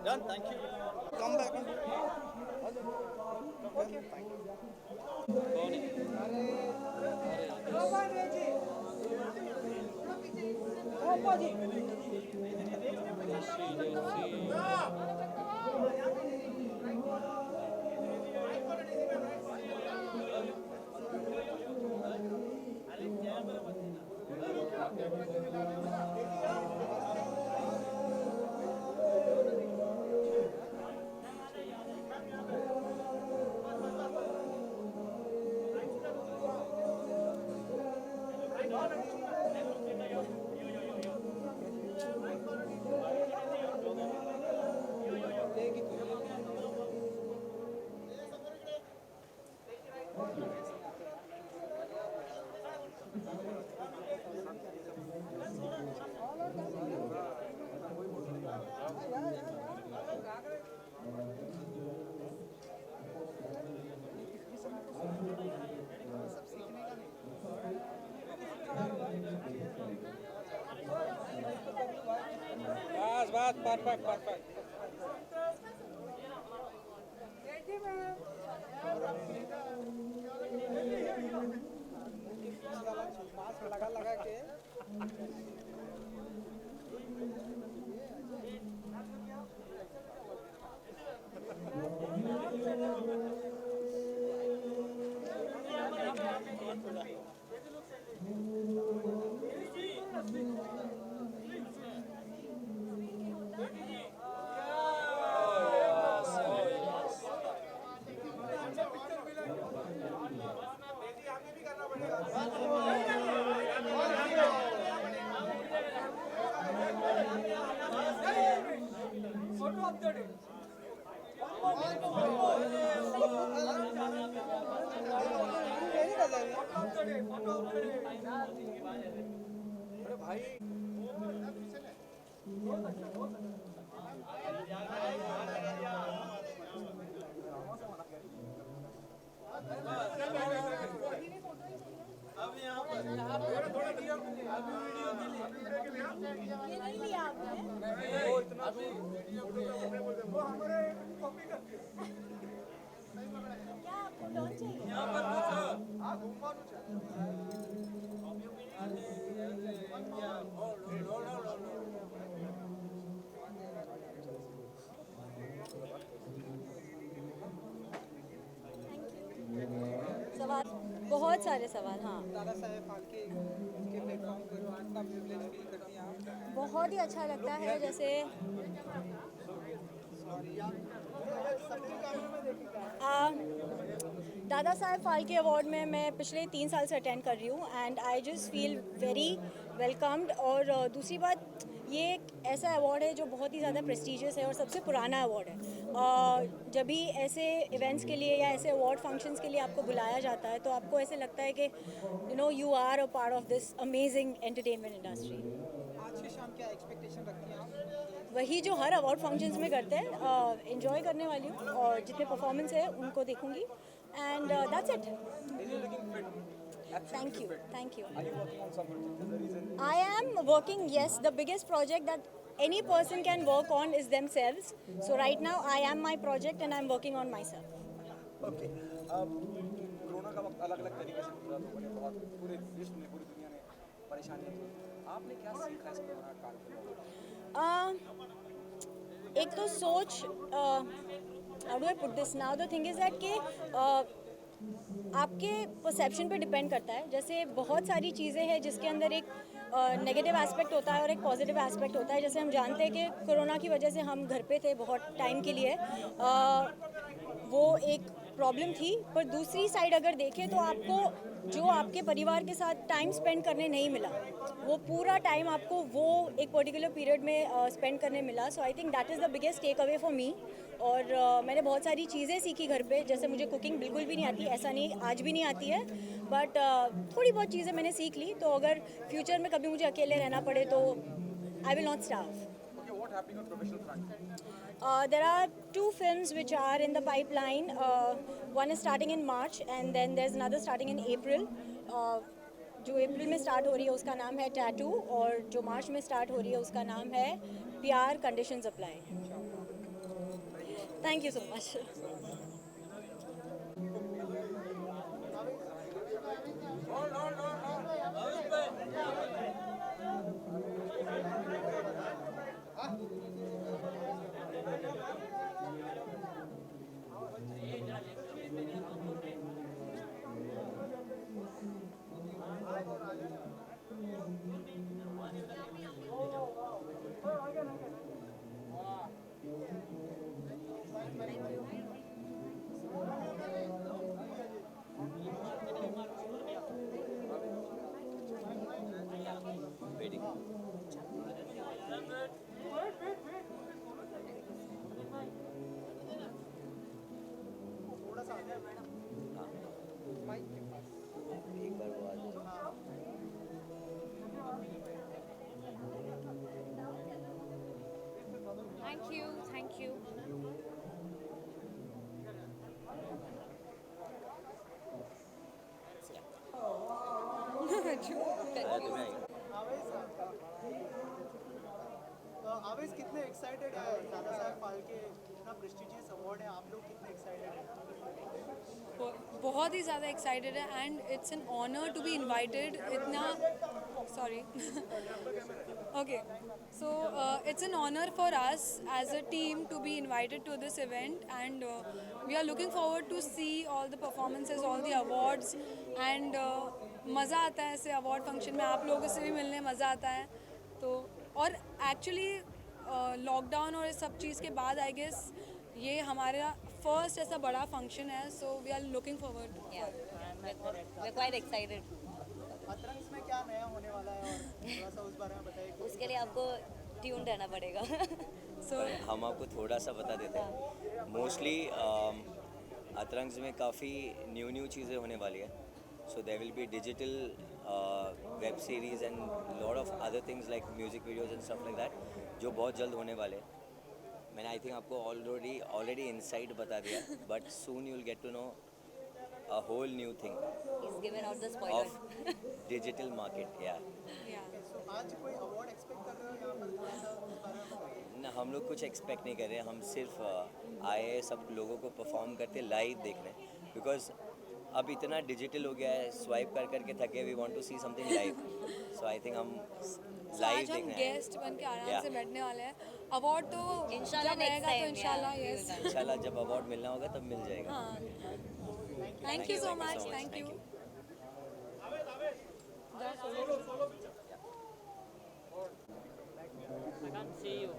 Done, thank you. Come back. Okay, thank you. बस परफेक्ट। मास्क लगा के बहुत सारे सवाल, हाँ। दादा साहेब फाल्के के प्लेटफॉर्म पर हो, आज का प्रिविलेज फील करती हैं आप? बहुत ही अच्छा लगता है, जैसे दादा साहेब फाल्के अवार्ड में मैं पिछले 3 साल से अटेंड कर रही हूँ and I just feel very welcomed. और दूसरी बात, ये एक ऐसा अवार्ड है जो बहुत ही ज़्यादा प्रेस्टिजियस है और सबसे पुराना अवार्ड है। जब भी ऐसे इवेंट्स के लिए या ऐसे अवार्ड फंक्शंस के लिए आपको बुलाया जाता है तो आपको ऐसे लगता है कि you are a part of this amazing entertainment industry. आज की शाम क्या एक्सपेक्टेशन रखती हैं आप? वही जो हर अवार्ड फंक्शंस में करते हैं, एंजॉय करने वाली हूँ और जितने परफॉर्मेंस है उनको देखूंगी and that's it. Thank you. Are you working on something? I am working, yes. The biggest project that any person can work on is themselves. So right now I am my project and I'm working on myself. Okay. Corona का वक्त अलग अलग तरीके से गुजरा, लोगों ने बहुत, पूरे विश्व ने, पूरी दुनिया ने परेशानियां की। आपने क्या सीखा इस कोरोना काल के दौरान? एक तो सोच, how do I put this now? The thing is that कि आपके परसेप्शन पे डिपेंड करता है। जैसे बहुत सारी चीज़ें हैं जिसके अंदर एक नेगेटिव एस्पेक्ट होता है और एक पॉजिटिव एस्पेक्ट होता है। जैसे हम जानते हैं कि कोरोना की वजह से हम घर पे थे बहुत टाइम के लिए, वो एक प्रॉब्लम थी। पर दूसरी साइड अगर देखें तो आपको जो आपके परिवार के साथ टाइम स्पेंड करने नहीं मिला, वो पूरा टाइम आपको वो एक पर्टिकुलर पीरियड में स्पेंड करने मिला। So I think that is the biggest take away for me. और मैंने बहुत सारी चीज़ें सीखी घर पे। जैसे मुझे कुकिंग बिल्कुल भी नहीं आती, ऐसा नहीं, आज भी नहीं आती है, बट थोड़ी बहुत चीज़ें मैंने सीख ली। तो अगर फ्यूचर में कभी मुझे अकेले रहना पड़े तो I will not starve. Okay, what happening on professional front? There are 2 films which are in the pipeline. One is starting in March and then there's another starting in April. जो अप्रैल में start हो रही है उसका नाम है tattoo, और जो मार्च में स्टार्ट हो रही है उसका नाम है प्यार conditions apply. Thank you so much. Thank you. आवेश कितने एक्साइटेड है? दादा साहब फाल्के इतना प्रेस्टिजियस अवार्ड है, आप लोग कितने एक्साइटेड हैं? बहुत ही ज़्यादा एक्साइटेड है and it's an honour to be invited. इतना sorry okay, so it's an honour for us as a team to be invited to this event and we are looking forward to see all the performances, all the awards and मज़ा आता है ऐसे award function में, आप लोगों से भी मिलने मज़ा आता है। तो और एक्चुअली लॉकडाउन और इस सब चीज़ के बाद आई गेस ये हमारा फर्स्ट ऐसा बड़ा फंक्शन है, so we are looking forward. we're quite excited. अतरंग्स में क्या नया होने वाला है और थोड़ा सा उस बारे में बताइए। उसके लिए आपको ट्यून रहना पड़ेगा। हम आपको थोड़ा सा बता देते हैं। मोस्टली अतरंग्स में काफ़ी न्यू चीज़ें होने वाली है। So there will be digital web series and lot of other things like music videos and stuff like that, जो बहुत जल्द होने वाले हैं। मैंने आई थिंक आपको ऑलरेडी इनसाइड बता दिया, but soon you will get to know a whole new thing. He's given out the spoiler. Of digital market, yeah. So, आज कोई अवार्ड एक्सपेक्ट कर रहे हो यहाँ पर? थोड़ा सा उस बारे में बताइए। ना, हम लोग कुछ एक्सपेक्ट नहीं कर रहे हैं, हम सिर्फ आए हैं सब लोगों को परफॉर्म करते लाइव देखने, बिकॉज अब इतना डिजिटल हो गया है, स्वाइप कर करके थके, we want to see something live. So I think हम लाइव आज हम देखने गेस्ट बन के आराम से बैठने वाले हैं। अवार्ड तो इंशाल्लाह जब रहेगा तो इंशाल्लाह, यस इंशाल्लाह जब अवार्ड मिलना होगा तब मिल जाएगा। हाँ। Thank you so much. Thank you. I can't see you.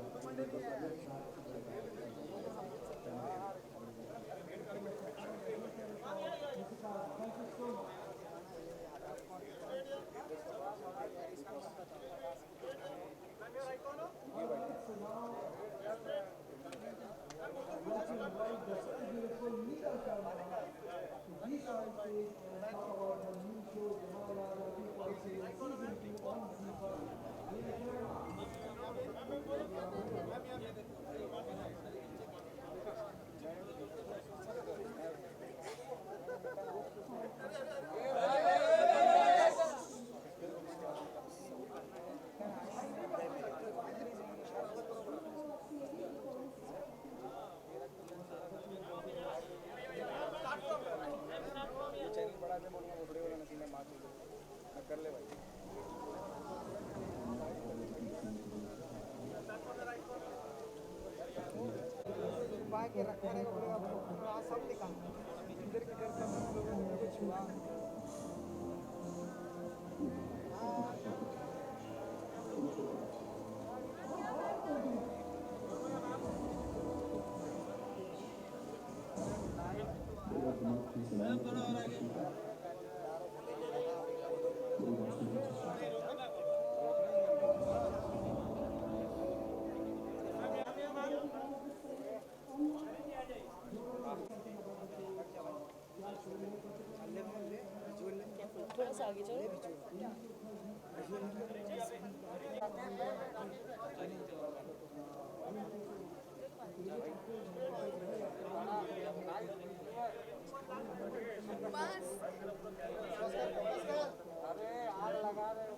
के रखा है पूरा सब निकाल इधर की तरफ हम लोगों ने कुछ हुआ थोड़ा सा आगे चलो अरे आग लगा रहे हो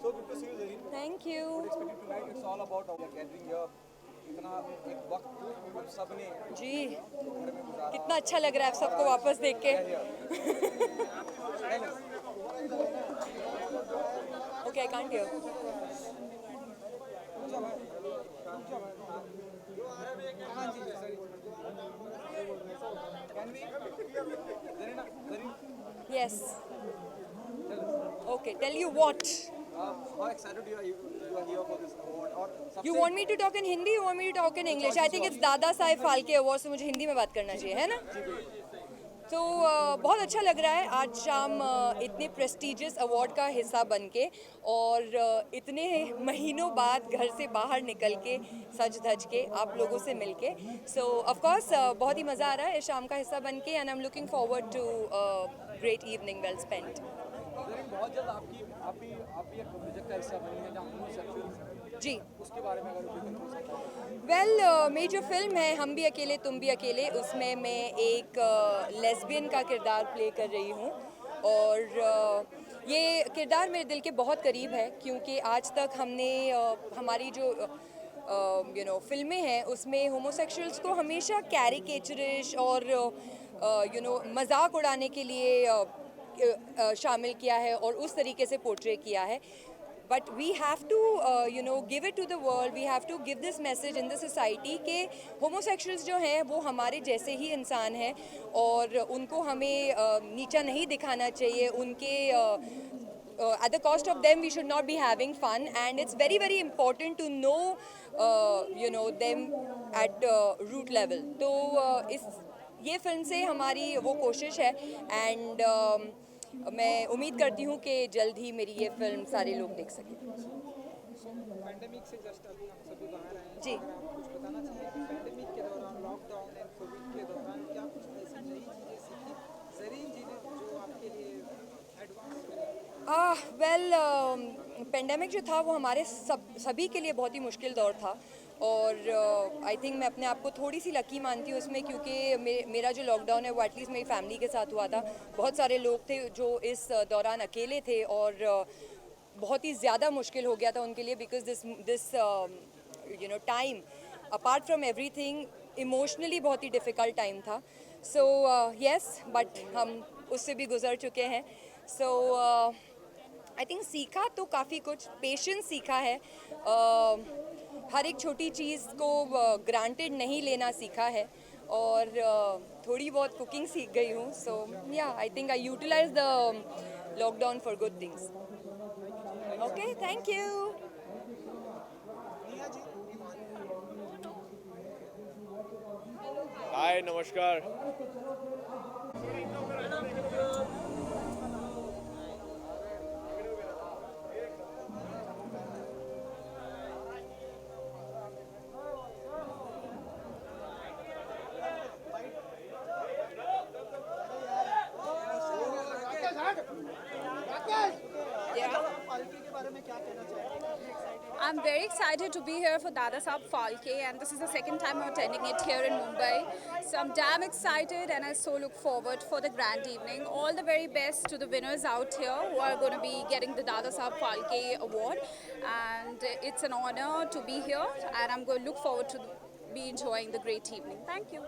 So good to see you, Zareen. Thank you. Unexpected tonight. It's all about our gathering here. इतना एक वक्त हम सब ने जी घर में गुजारा. कितना अच्छा लग रहा है आप सबको वापस देख के okay I can't hear yes okay tell you what How excited you are here for this award? और You want me to talk in Hindi? You want me to talk in English? I think it's दादा Saheb Phalke award, तो मुझे हिंदी में बात करना चाहिए, है ना? तो बहुत अच्छा लग रहा है आज शाम इतने प्रेस्टिजियस अवार्ड का हिस्सा बन के और इतने महीनों बाद घर से बाहर निकल के सज धज के आप लोगों से मिल के सो ऑफ कोर्स बहुत ही मज़ा आ रहा है इस शाम का हिस्सा बन के and I am looking forward to great evening well spent. बहुत जल्द आप भी एक प्रोजेक्ट का हिस्सा बनी है जहाँ होमोसेक्सुअल्स जी उसके बारे में अगर कोई वेल मेरी जो फिल्म है हम भी अकेले तुम भी अकेले, उसमें मैं एक लेस्बियन का किरदार प्ले कर रही हूँ और ये किरदार मेरे दिल के बहुत करीब है क्योंकि आज तक हमने हमारी जो फिल्में हैं उसमें होमोसेक्सुअल्स को हमेशा कैरिकेचरिश और मजाक उड़ाने के लिए शामिल किया है और उस तरीके से पोर्ट्रे किया है. But we have to, give it to the world. We have to give this message in the society कि homosexuals जो हैं वो हमारे जैसे ही इंसान हैं और उनको हमें नीचा नहीं दिखाना चाहिए. उनके at the cost of them we should not be having fun, and it's very very important to know them at root level. तो ये फिल्म से हमारी वो कोशिश है एंड मैं उम्मीद करती हूँ कि जल्द ही मेरी ये फिल्म सारे लोग देख सकें. पैंडेमिक से जस्ट अभी हम सभी बाहर आए हैं. जी. अगर आप कुछ बताना चाहें कि पैंडेमिक के दौरान, लॉकडाउन एंड कोविड के दौरान क्या कुछ ऐसी नई चीज़ें सीखी, ज़रीन चीज़ें जो आपके लिए एडवांस? वेल पेंडेमिक जो था वो हमारे सभी के लिए बहुत ही मुश्किल दौर था और आई थिंक मैं अपने आप को थोड़ी सी लकी मानती हूँ उसमें क्योंकि मेरा जो लॉकडाउन है वो एटलीस्ट मेरी फैमिली के साथ हुआ था. बहुत सारे लोग थे जो इस दौरान अकेले थे और बहुत ही ज़्यादा मुश्किल हो गया था उनके लिए because this time apart from everything emotionally बहुत ही डिफ़िकल्ट टाइम था. सो येस बट हम उससे भी गुजर चुके हैं. सो आई थिंक सीखा तो काफ़ी कुछ, पेशेंस सीखा है, हर एक छोटी चीज़ को ग्रांटेड नहीं लेना सीखा है और थोड़ी बहुत कुकिंग सीख गई हूँ. So yeah I think I utilize the lockdown for good things. Okay thank you. Hi नमस्कार. I'm very excited to be here for Dada Saab Phalke, and this is the second time I'm attending it here in Mumbai. So I'm damn excited and I so look forward for the grand evening. All the very best to the winners out here who are going to be getting the Dada Saab Phalke award. And it's an honor to be here and I'm going to look forward to be enjoying the great evening. Thank you.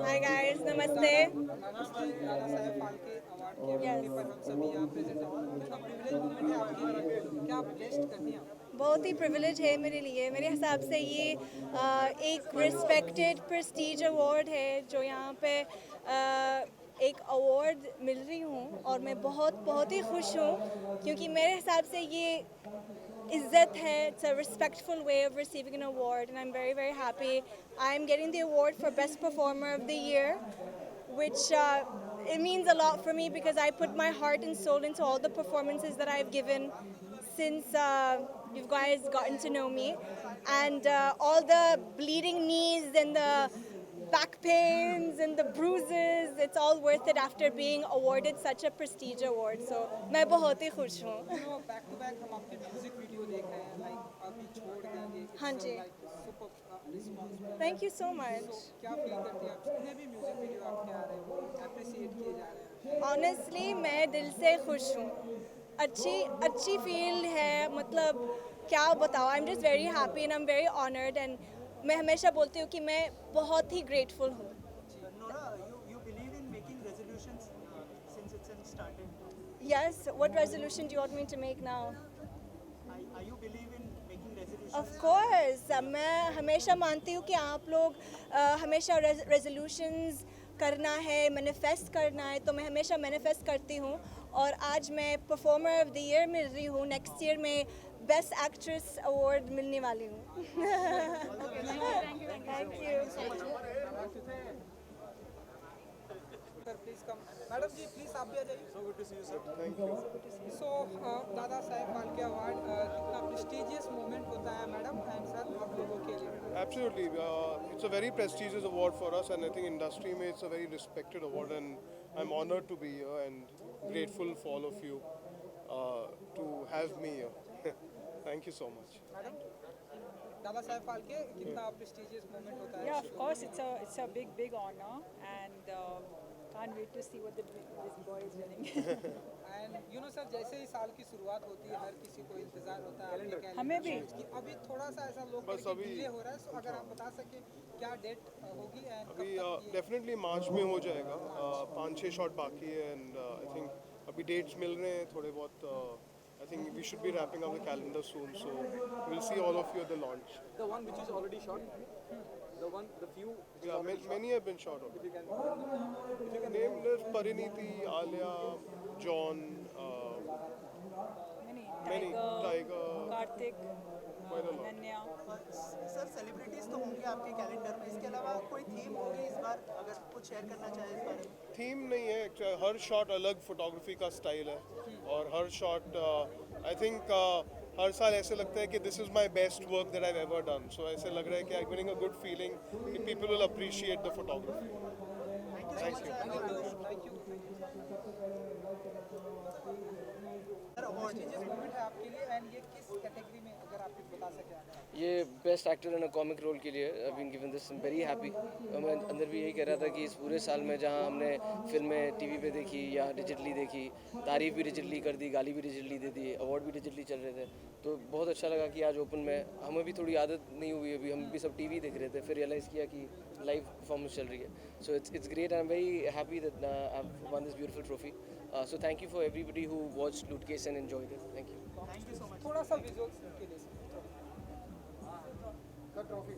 Hi guys, namaste. बहुत ही privilege है मेरे लिए. मेरे हिसाब से ये एक respected Prestige award है जो यहाँ पे एक अवार्ड मिल रही हूँ और मैं बहुत ही खुश हूँ क्योंकि मेरे हिसाब से ये इज़्ज़त है. It's a respectful way of receiving an award and I'm very happy. I'm getting the award for Best Performer of the Year, which it means a lot for me because I put my heart and soul into all the performances that I've given since you guys gotten to know me, and all the bleeding knees and the back pains and the bruises, it's all worth it after being awarded such a prestige award. So मैं बहुत ही खुश हूँ. Back to back हम आपके music video देख रहे हैं, like अभी छोड़ देंगे. हाँ जी. Super response. Thank you so much. क्या फील करती हैं आप? जितने भी म्यूजिक वीडियो आपके आ रहे हैं वो अप्रिशिएट किए जा रहे हैं. Honestly मैं दिल से खुश हूँ. अच्छी फील है, मतलब क्या बताओ. I'm just very happy and I'm very honored and मैं हमेशा बोलती हूँ कि मैं बहुत ही grateful हूँ. Nora, you believe in making resolutions since it's started? Yes, what resolution do you want me to make now? Are you believe in making resolutions? Of course, मैं हमेशा मानती हूँ कि आप लोग हमेशा resolutions करना है, manifest करना है, तो मैं हमेशा manifest करती हूँ और आज मैं performer of the year मिल रही हूँ. Next year मैं Best Actress Award मिलने वाली हूँ. Thank you. Sir please come. Madam ji please आप भी आ जाइए. So good to see you sir. Thank you. So Dada Saheb Phalke award कितना प्रेस्टिजियस मोमेंट होता है मैडम एंड सर आप लोगों के लिए? Absolutely, it's a very prestigious award for us, and I think industry में it's a very respected award, and I'm honored to be here and grateful for all of you to have me here. Thank you so much. Madam दादा साहेब फाल्के कितना prestigious moment होता है? Yeah, of course, it's a big honor, and can't wait to see what this boy is winning. And you know sir जैसे ही साल की शुरुआत होती है हर किसी को इंतजार होता है आपके कैलेंडर हमें भी. कि अभी थोड़ा सा ऐसा लोग बस अभी डिले हो रहा है. सो अगर आप बता सके क्या डेट होगी एंड अभी डेफिनेटली मार्च में हो जाएगा. 5-6 शॉट बाकी है, एंड आई थिंक अभी डेट्स मिल रहे हैं थोड़े बहुत. I think we should be wrapping up the calendar soon, so we'll see all of you at the launch. The one which is already shot, the few. Yeah, many have been shot already. If you can name list, Pariniti, Alia, John, many, Tiger, Karthik, quite a lot. Ananya. Sir celebrities तो होंगे आपके calendar में, इसके अलावा कोई theme होगी इस बार, अगर कुछ शेयर करना चाहे इस बारे में? थीम नहीं है actually, हर शॉट अलग फोटोग्राफी का स्टाइल है, और हर शॉट आई थिंक हर साल ऐसे लगता है कि this is my best work that I ever done. So ऐसे लग रहा है कि I getting a good feeling कि people will appreciate the photography. Thank you. Moment है आपके लिए एंड ये किस कैटेगरी में अगर आप कुछ बता सके? ये best actor in a comic role के लिए I been given this. Very happy. मैं अंदर भी यही कह रहा था कि इस पूरे साल में जहाँ हमने फिल्में टीवी पे देखी या डिजिटली देखी, तारीफ भी डिजिटली कर दी, गाली भी डिजिटली दे दी, अवार्ड भी डिजिटली चल रहे थे, तो बहुत अच्छा लगा कि आज ओपन में हमें भी थोड़ी आदत नहीं हुई. अभी हम भी सब टीवी देख रहे थे, फिर रियलाइज़ किया कि लाइव परफॉर्मेंस चल रही है. So it's great. I am very happy that I have one this beautiful trophy. So thank you for everybody who watched Lootcase and enjoyed it. Thank you. Thank you so much. थोड़ा सा visuals के लिए the trophy.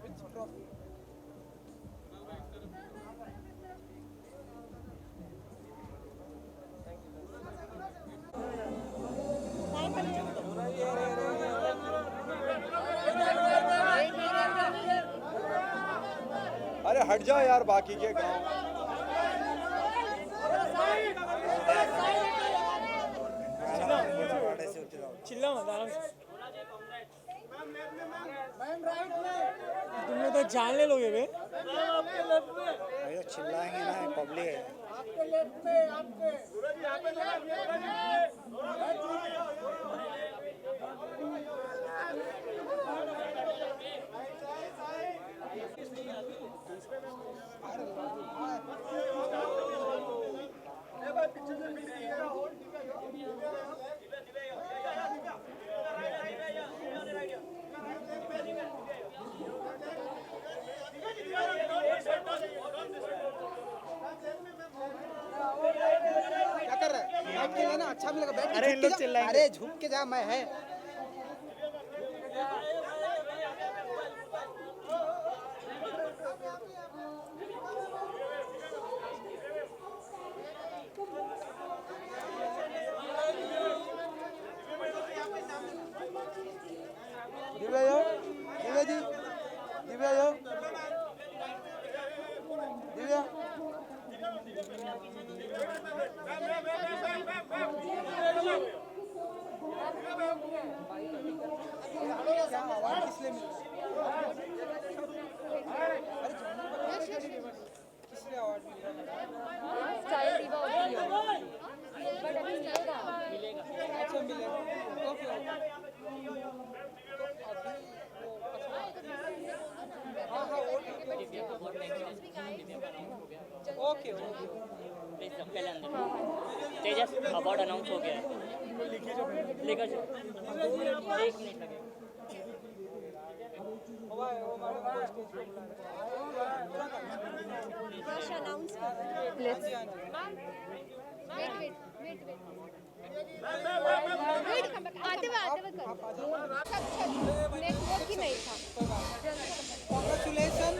Which trophy? अरे हट जाओ यार बाकी के गाँव. चिल्ला मत आराम से. तुम लोग तो जान ले लोगे बे. चिल्लाएंगे ना, पब्लिक है. क्या कर रहा है? बैठ के लेना अच्छा भी लगा. बैठ के अरे इन लोग झुक के जा. चिल्लाएंगे. अरे झुक के जा. मैं है ओके प्लीज पहले अंदर तेजस अवार्ड अनाउंस हो गया है लेकर जाओ 1 मिनट लगेगा नेटवर्क ही नहीं था congratulation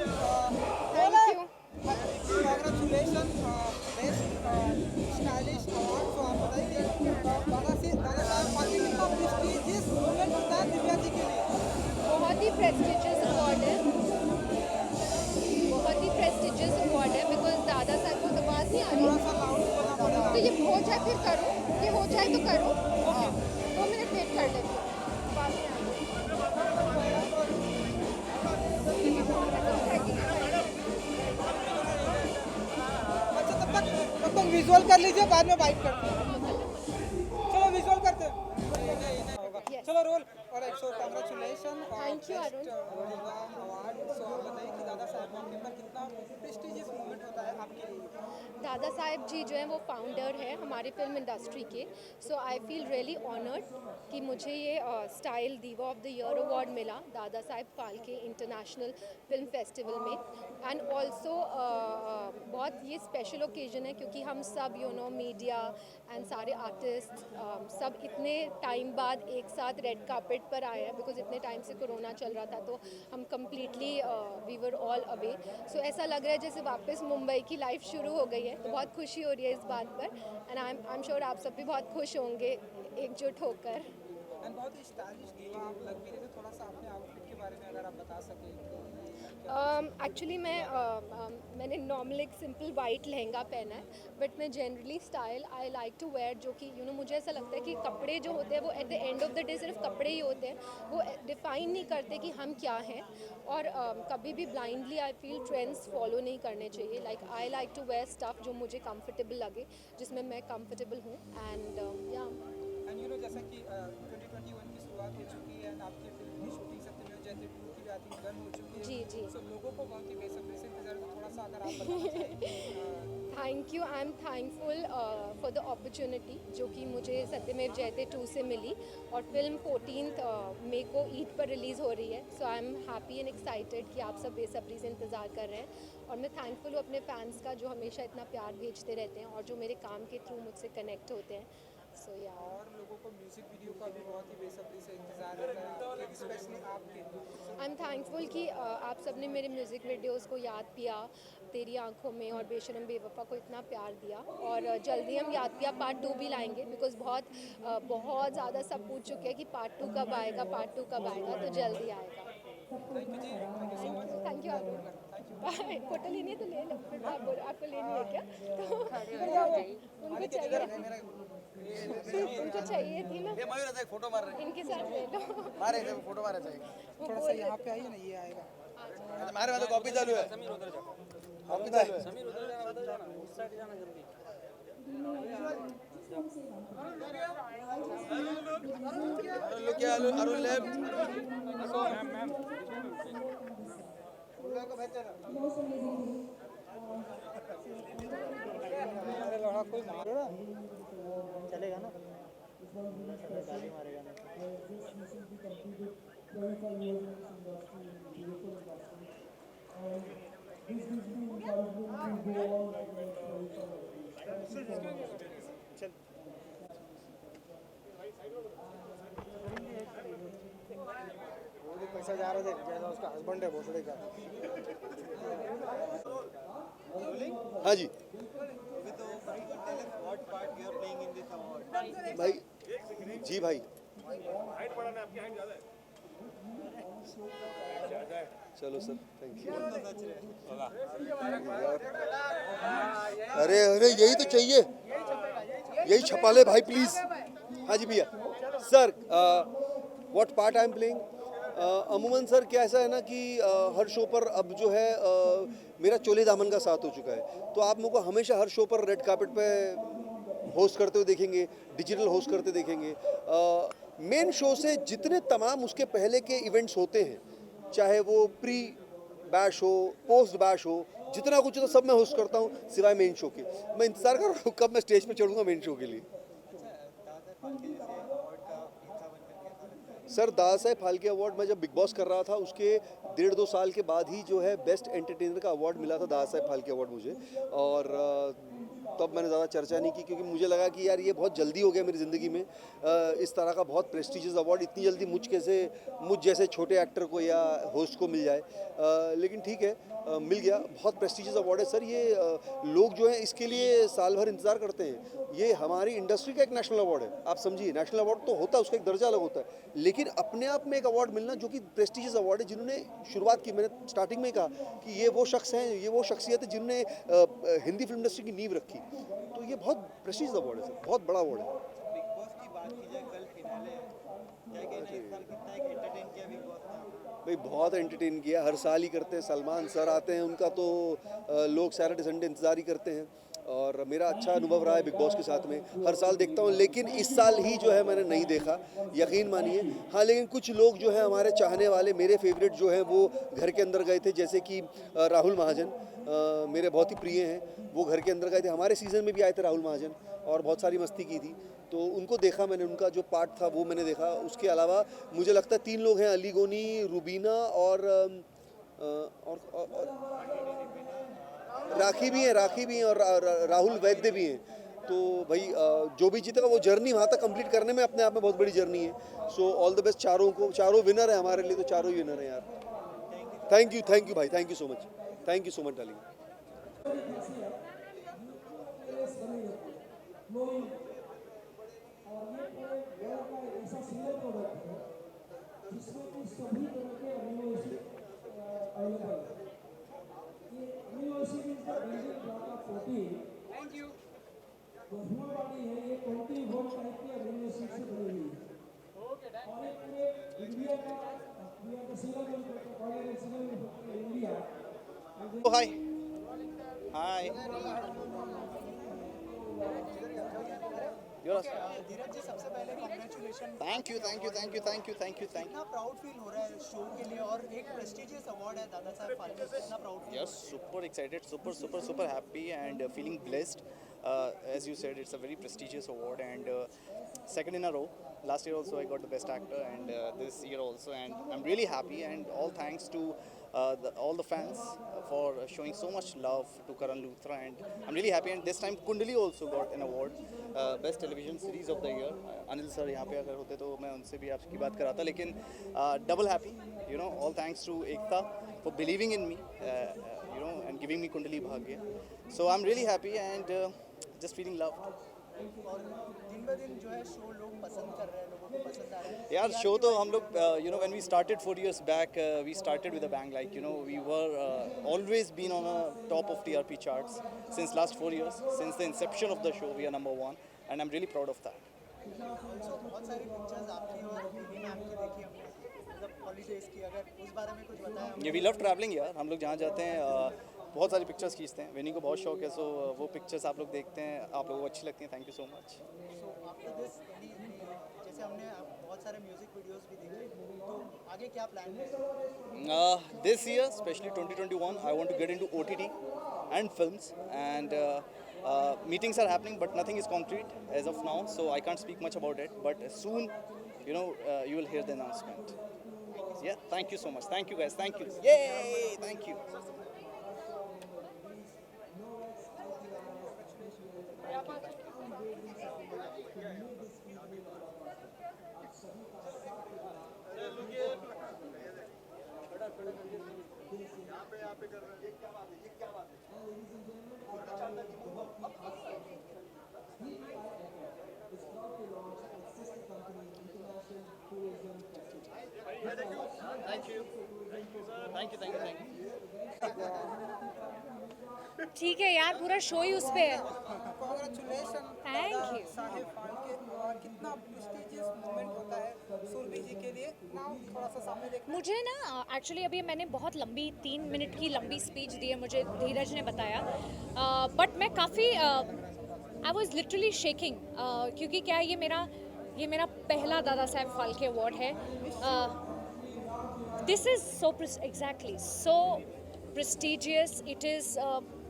congratulation best stylish award. तो आप बताइए दादा साहब फाल्के कितना प्रेस्टीजियस मोमेंट होता है दिव्या जी के लिए? बहुत ही प्रेस्टिजियस अवार्ड है, बहुत ही प्रेस्टिजियस अवार्ड है बिकॉज दादा साहब को आवाज़ नहीं आ रही, तो ये हो जाए फिर करो, ये हो जाए तो करो। 2 मिनट वेट कर लेते हो, बाद में आएंगे। अच्छा तब तक विजुअल कर लीजिए, बाद में बाइट करते हैं। चलो विजुअल करते हैं। चलो रोल। और एक so congratulation thank you Arun. Award. So बताइए कि दादा साहब मौके पर कितना प्रेस्टीजियस मोमेंट होता है आपके लिए? दादा साहब जी जो हैं वो फाउंडर है हमारी फिल्म इंडस्ट्री के, सो आई फील रियली ऑनर्ड कि मुझे ये स्टाइल दीवा ऑफ द ईयर अवार्ड मिला दादा Saheb Phalke international film festival में। एंड ऑल्सो बहुत ये स्पेशल ओकेजन है क्योंकि हम सब मीडिया एंड सारे आर्टिस्ट सब इतने टाइम बाद एक साथ रेड कार्पेट पर आए हैं बिकॉज इतने टाइम से कोरोना चल रहा था, तो हम completely we were all away. So ऐसा लग रहा है जैसे वापस मुंबई की लाइफ शुरू हो गई है, तो बहुत खुशी हो रही है इस बात पर। एंड आई एम श्योर आप सब भी बहुत खुश होंगे एकजुट होकर। एंड बहुत ही स्टाइलिश दीवा आप लग भी रहे थे। थोड़ा सा अपने आउटफिट के बारे में अगर आप बता सकें। एक्चुअली मैंने नॉर्मल एक सिंपल वाइट लहंगा पहना है, बट मैं generally style I like to wear जो कि मुझे ऐसा लगता है कि कपड़े जो होते हैं वो at the end of the day सिर्फ कपड़े ही होते हैं, वो डिफाइन नहीं करते कि हम क्या हैं। और कभी भी blindly I feel trends follow नहीं करने चाहिए। Like I like to wear stuff जो मुझे कंफर्टेबल लगे, जिसमें मैं कंफर्टेबल हूँ। एंड या जैसा कि 2021 की शुरुआत हो चुकी है एंड आपकी फिल्म की शूटिंग सत्यमेव जयते 2 की भी आई थिंक डन हो चुकी है। जी। सो लोगों को बहुत ही बेसब्री से इंतजार है, तो थोड़ा सा अगर आप बताना चाहिए। Thank you, I am thankful for the opportunity जो कि मुझे सत्यमेव जयते 2 से मिली, और फिल्म 14 मई को ईद पर रिलीज़ हो रही है। So I am happy and excited कि आप सब बेसब्री से इंतज़ार कर रहे हैं। और मैं थैंकफुल हूँ अपने फैंस का जो हमेशा इतना प्यार भेजते रहते हैं और जो मेरे काम के थ्रू मुझसे कनेक्ट होते हैं। सो या और लोगों को म्यूजिक वीडियो का भी बहुत ही बेसब्री से इंतजार रहता है, स्पेशली आपके। आई एम थैंकफुल कि आप सब ने मेरे म्यूज़िक वीडियोस को याद किया, तेरी आंखों में और बेशरम बेवफा को इतना प्यार दिया। और जल्दी हम याद किया पार्ट 2 भी लाएंगे बिकॉज बहुत ज़्यादा सब पूछ चुके हैं कि पार्ट 2 कब आएगा, पार्ट 2 कब आएगा, तो जल्दी आएगा। Thank you Arun. Bye. Photo लेनी है तो ले लो, आपको लेनी है क्या? तो उनको चाहिए थी ना, फोटो मार रहे इनके साथ ले लो। मारे फोटो मारे चाहिए। थोड़ा सा यहाँ पे आइए ना, ये आएगा। मारे वाले कॉपी चालू है। समीर उधर जा, कॉपी चालू है। समीर उधर जाना, उस साइड जाना जल्दी। लुक या अरुण लेफ्ट। मैम को बेहतर अरे लड़ा कोई मारो ना, चलेगा ना, गाली मारेगा ना। पैसा जा रहा है, जैसा उसका हस्बैंड है भोसड़े का। हाँ जी भाई, जी भाई चलो सर, थैंक यू। अरे अरे यही तो चाहिए, यही छपा ले भाई प्लीज। हाँ जी भैया। Sir what part I am playing? अमूमन सर क्या ऐसा है ना कि हर शो पर अब जो है मेरा चोले दामन का साथ हो चुका है, तो आप मुझको हमेशा हर शो पर रेड कार्पेट पे होस्ट करते हुए देखेंगे, डिजिटल होस्ट करते देखेंगे। मेन शो से जितने तमाम उसके पहले के इवेंट्स होते हैं, चाहे वो प्री बैश हो, पोस्ट बैश हो, जितना कुछ होता सब मैं होस्ट करता हूँ सिवाय मेन शो के। मैं इंतज़ार कर रहा हूँ कब मैं स्टेज पे चढ़ूँगा मेन शो के लिए। सर दादा साहेब फाल्के अवार्ड मैं जब बिग बॉस कर रहा था उसके 1.5-2 साल के बाद ही जो है बेस्ट एंटरटेनर का अवार्ड मिला था दादा साहेब फाल्के अवार्ड मुझे, और तब मैंने ज़्यादा चर्चा नहीं की क्योंकि मुझे लगा कि यार ये बहुत जल्दी हो गया मेरी ज़िंदगी में। इस तरह का बहुत प्रेस्टिजियस अवार्ड इतनी जल्दी मुझ जैसे छोटे एक्टर को या होस्ट को मिल जाए, लेकिन ठीक है मिल गया। बहुत प्रेस्टिजियस अवार्ड है सर ये। लोग जो हैं इसके लिए साल भर इंतज़ार करते हैं। ये हमारी इंडस्ट्री का एक नेशनल अवार्ड है, आप समझिए। नेशनल अवार्ड तो होता है, उसका एक दर्जा अलग होता है, लेकिन अपने आप में एक अवार्ड मिलना जो कि प्रेस्टिजियस अवार्ड है, जिन्होंने शुरुआत की, मैंने स्टार्टिंग में कहा कि ये वो शख्स हैं, ये वो शख्सियत है जिन्होंने हिंदी फिल्म इंडस्ट्री की नींव रखी, तो ये बहुत प्रेस्टिजियस अवार्ड है सर, बहुत बड़ा अवार्ड है। बिग बॉस की बात की जाए, कल फिनाले है, क्या कहना है, इस साल कितना एक एंटरटेन किया बिग बॉस ने? भाई बहुत एंटरटेन किया, हर साल ही करते हैं। सलमान सर आते हैं, उनका तो लोग सैटरडे संडे इंतज़ार ही करते हैं, और मेरा अच्छा अनुभव रहा है बिग बॉस के साथ में। हर साल देखता हूँ, लेकिन इस साल ही जो है मैंने नहीं देखा, यकीन मानिए। हाँ, लेकिन कुछ लोग जो है हमारे चाहने वाले, मेरे फेवरेट जो हैं वो घर के अंदर गए थे, जैसे कि राहुल महाजन मेरे बहुत ही प्रिय हैं, वो घर के अंदर गए थे। हमारे सीज़न में भी आए थे राहुल महाजन, और बहुत सारी मस्ती की थी, तो उनको देखा मैंने, उनका जो पार्ट था वो मैंने देखा। उसके अलावा मुझे लगता है 3 लोग हैं, अली गोनी, रुबीना और राखी भी हैं और राहुल वैद्य भी हैं। तो भाई जो भी जीतेगा वो जर्नी वहाँ तक कंप्लीट करने में अपने आप में बहुत बड़ी जर्नी है। सो ऑल द बेस्ट चारों को, चारों विनर है हमारे लिए, तो चारों ही विनर हैं यार। थैंक यू भाई, thank you so much darling. Hi Dheeraj ji, सबसे पहले कांग्रेचुलेशन। Thank you. कितना प्राउड फील हो रहा है शो के लिए, और एक प्रेस्टिजियस अवार्ड है दादा साहब फाल्के, कितना proud feel? Yes, super excited, super happy and feeling blessed. As you said, it's a very prestigious award, and second in a row. Last year also I got the best actor, and this year also, and I'm really happy, and all thanks to all the fans for showing so much love to Karan Luthra, and I'm really happy. And this time Kundali also got an award, best television series of the year. Anil sir यहाँ पे अगर होते तो मैं उनसे भी आपकी बात कराता, लेकिन double happy, you know, all thanks to Ekta for believing in me, you know, and giving me Kundali Bhagya. So I'm really happy and just feeling loved. और दिन ब दिन जो है शो लोग पसंद कर रहे हैं, लोगों को पसंद आ रहा है यार। शो तो हम लोग you know, when we started 4 years back, we started with a bang, like, you know, we were always been on a top of TRP charts since last 4 years. Since the inception of the show we are #1, and I'm really proud of that. बहुत सारी pictures आपकी और दीदी ma'am की देखी हमने, मतलब holidays की, अगर उस बारे में कुछ बताएं हमें। ये वी लव ट्रैवलिंग यार, हम लोग जहाँ जाते हैं बहुत सारी पिक्चर्स खींचते हैं। विनी को बहुत शौक है, सो वो पिक्चर्स आप लोग देखते हैं, आप लोगों को अच्छी लगती हैं। Thank you so much. So after this, जैसे हमने बहुत सारे म्यूजिक वीडियोस भी देखे, तो आगे क्या प्लान है? This year, especially 2021, I want to get into OTT and films, and meetings are happening, but nothing is concrete as of now, so I can't speak much about it. But soon, you know, you will hear the announcement. Yeah, thank you so much. Thank you guys. Thank you. Yay! Thank you. ठीक है यार, पूरा show ही उस पे है। Congratulations, Thank you. Sahib Phalke, कितना prestigious moment होता है सुरभि जी के लिए। नाउ थोड़ा सा सामने देखना। मुझे ना एक्चुअली अभी मैंने बहुत लंबी 3 मिनट की लंबी स्पीच दी है, मुझे धीरज ने बताया, बट मैं काफ़ी आई वॉज लिटरली शेकिंग, क्योंकि क्या ये मेरा पहला दादा साहब फाल्के अवार्ड है। This is so exactly so prestigious, it is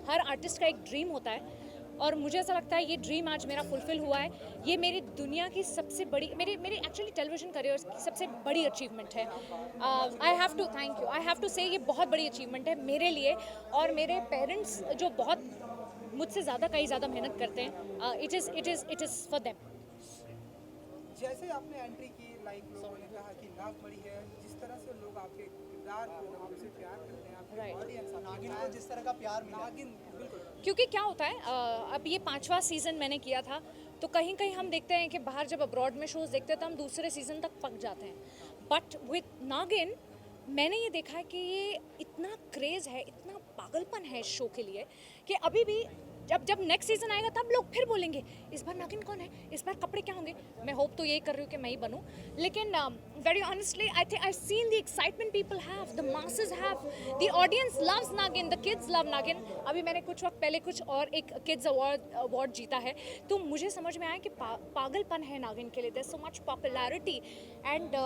her artist का एक ड्रीम होता है और मुझे ऐसा लगता है ये ड्रीम आज मेरा फुलफ़िल हुआ है। ये मेरी दुनिया की सबसे बड़ी मेरी एक्चुअली टेलीविज़न करियर की सबसे बड़ी अचीवमेंट है। I have to thank you, I have to say ये बहुत बड़ी अचीवमेंट है मेरे लिए और मेरे पेरेंट्स जो बहुत मुझसे कहीं ज़्यादा मेहनत करते हैं। It is for them. जैसे आपने एंट्री की, लाइक लोगों ने कहा कि नाग बड़ी है, जिस तरह से लोग आपके किरदार को आपसे प्यार करते हैं, आपके ऑडियंस नागिन को जिस तरह का प्यार मिला, नागिन बिल्कुल। क्योंकि क्या होता है, अब ये 5वां सीज़न मैंने किया था, तो कहीं कहीं हम देखते हैं कि बाहर जब अब्रॉड में शोज़ देखते हैं तो हम दूसरे सीज़न तक पक जाते हैं। बट विथ नागिन मैंने ये देखा है कि ये इतना क्रेज़ है, इतना पागलपन है इस शो के लिए कि अभी भी जब नेक्स्ट सीजन आएगा तब लोग फिर बोलेंगे इस बार नागिन कौन है, इस बार कपड़े क्या होंगे। मैं होप तो यही कर रही हूँ कि मैं ही बनूँ, लेकिन very honestly I think I seen the excitement people have, the masses have, the audience loves नागिन, द किड्स लव नागिन। अभी मैंने कुछ वक्त पहले कुछ और एक किड्स अवार्ड जीता है, तो मुझे समझ में आया कि पागलपन है नागिन के लिए। There so much popularity and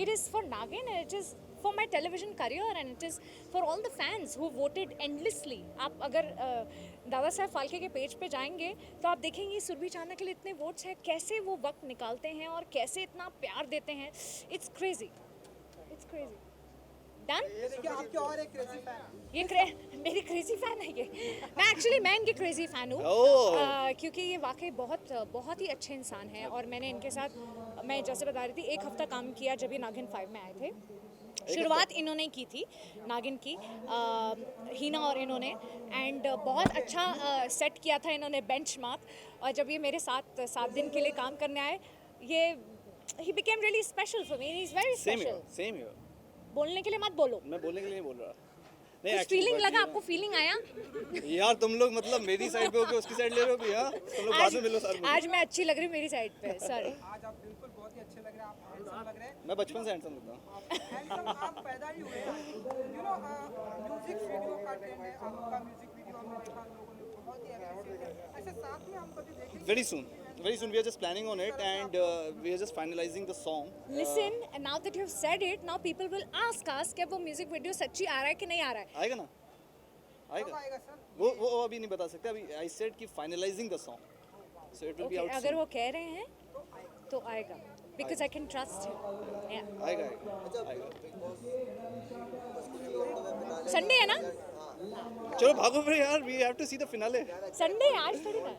it is for Nagin, it is for my television career and it is for all the fans who voted endlessly. आप अगर दादा साहब फाल्के के पेज पे जाएंगे तो आप देखेंगे सुरभि चांदा के लिए इतने वोट्स हैं, कैसे वो वक्त निकालते हैं और कैसे इतना प्यार देते हैं। It's crazy, it's crazy. Done? क्या आपके और एक क्रेजी फैन? ये मेरी क्रेजी फैन है ये। मैं इनके क्रेजी फैन हूँ क्योंकि ये वाकई बहुत ही अच्छे इंसान हैं और मैंने इनके साथ, मैं जैसे बता रही थी, 1 हफ्ता काम किया जब ये नागिन 5 में आए थे। शुरुआत इन्होंने की थी नागिन की, हीना और इन्होंने, एंड बहुत अच्छा सेट किया था इन्होंने, बेंचमार्क। और जब ये मेरे साथ 7 दिन के लिए काम करने आए, ये he became really special for me, he is very special. Same here. बोलने के लिए मत बोलो। मैं बोलने के लिए नहीं बोल रहा। कुछ फीलिंग लगा आपको? फीलिंग आया यार तुम लोग मतलब मेरी साइड पे हो के उसकी साइड ले रहे हो भी। हाँ तुम लोग बाद में मिलो सर। आज मैं अच्छी लग रही हूँ मेरी साइड पे, सॉरी। आज आप बिल्कुल बहुत ही अच्छे लग रहे हैं, आप हैंडसम लग रहे हैं। मैं बचपन से हैंडसम लगता हूँ। हैंडसम आप पैदा ही हुए हैं। यू नो म्यूजिक वीडियो का ट्रेंड है, आपका म्यूजिक वीडियो हमने देखा, लोगों ने बहुत ही अप्रिशिएट किया। ऐसे साथ में हम कभी देखेंगे Very soon we are just planning on it and we are just finalizing the song. Listen, and now that you have said it, now people will ask us कि वो म्यूजिक वीडियो सच्ची आ रहा है कि नहीं आ रहा है। आएगा ना? आएगा वो अभी नहीं बता सकते। अभी I said कि finalizing the song, so it will be out soon. अगर वो कह रहे हैं तो आएगा, because I can trust him. Yeah. आएगा। संडे है ना? चलो भागो फिर यार, we have to see the finale. Sunday आज थोड़ी ना।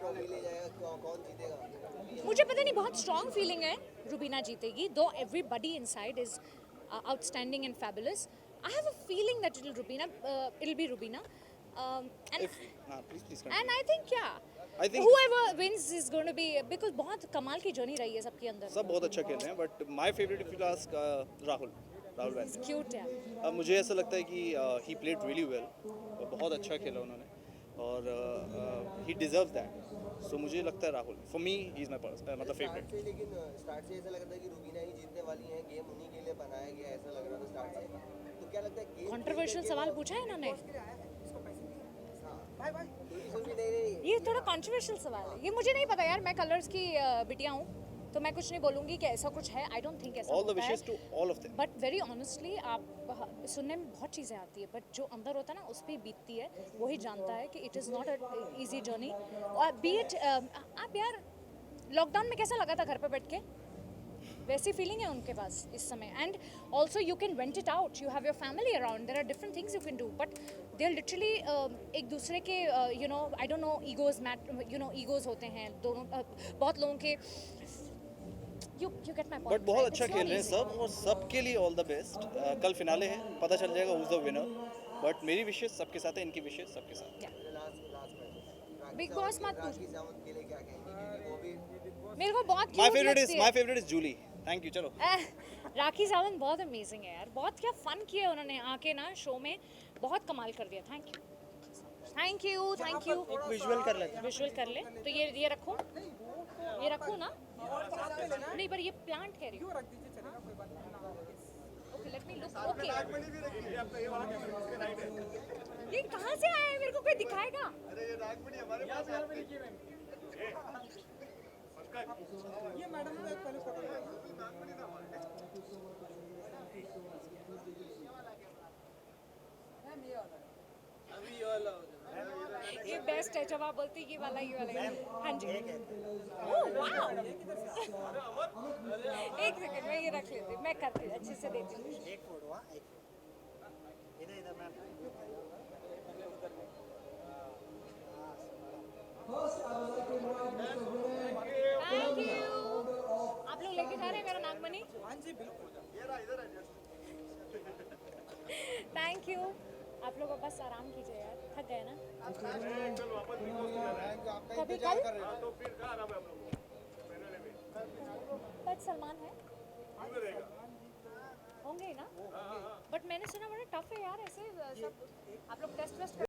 मुझे पता नहीं, बहुत स्ट्रॉन्ग फीलिंग है रुबीना जीतेगी, दो everybody inside is outstanding and fabulous. I have a feeling that it'll be Rubina. And I think whoever wins is going to be, because बहुत कमाल की जर्नी रही है सबके अंदर। सब बहुत अच्छा खेल रहे हैं, but my favorite if you ask Rahul वैस। क्यूट है। अब मुझे ऐसा लगता है कि he played really well, बहुत अच्छा खेला उन्होंने और he deserves that. So मुझे लगता है Rahul, for me he is my मतलब favorite. लेकिन स्टार्ट से ऐसा लगता है कि रुबीना ही जीतने वाली हैं, गेम उन्हीं के लिए बनाया गया, ऐसा लग रहा था स्टार्ट से। तो क्या लगता है गेम कंट्रोवर्शियल सवाल पूछा है इन्होंने। नहीं। ये थोड़ा कंट्रोवर्शियल सवाल है, ये मुझे नहीं पता यार, मैं कलर्स की बिटिया हूँ तो मैं कुछ नहीं बोलूँगी कि ऐसा कुछ है। आई डोंट थिंक ऐसा All the wishes to all of them. But very honestly, आप सुनने में बहुत चीज़ें आती है, बट जो अंदर होता है ना उस पर बीतती है, वही जानता है कि it is not a easy journey. और बी इट आप यार लॉकडाउन में कैसा लगा था घर पे बैठ के, वैसी फीलिंग है उनके पास इस समय। And also you can vent it out, you have your family around, there are different things you can do, but they are literally एक दूसरे के you know, I don't know, egos होते हैं दोनों, बहुत लोगों के। You get my point. But बहुत अच्छा खेल रहे हैं सब और सबके लिए ऑल द बेस्ट। कल फिनाले है, पता चल जाएगा who's the winner, बट मेरी विशेष सबके साथ है, इनकी विशेष सबके साथ। बिग बॉस मत पूछ, के लिए क्या कहेंगे? वो भी मेरे को बहुत My favorite is Julie. Thank you. चलो। राखी सावंत बहुत अमेजिंग है यार, बहुत क्या फन किया उन्होंने आके ना शो में, बहुत कमाल कर दिया। Thank you. विजुअल कर लेते हैं। विजुअल कर ले तो ये रखो, ये रखो ना, नहीं पर ये प्लांट कह रही हूँ। Okay let me look. Okay ये कहाँ से आया है, मेरे को कोई दिखाएगा? ये मैडम को एक पहले फोटो ये बेस्ट है जब आप बोलती ये वाला हाँ जी ओह वाओ एक सेकंड मैं ये रख लेती हूँ मैं करती हूँ अच्छे से देती हूँ एक फोटो हाँ एक इधर इधर मैम थैंक यू आप लोग लेके जा रहे हैं मेरा नागमणि हाँ जी बिल्कुल थैंक यू आप लोग बस आराम कीजिए यार थक गए ना कभी कल बट सलमान है होंगे ही ना बट मैंने सुना बड़ा टफ है यार ऐसे सब आप लोग टेस्ट वेस्ट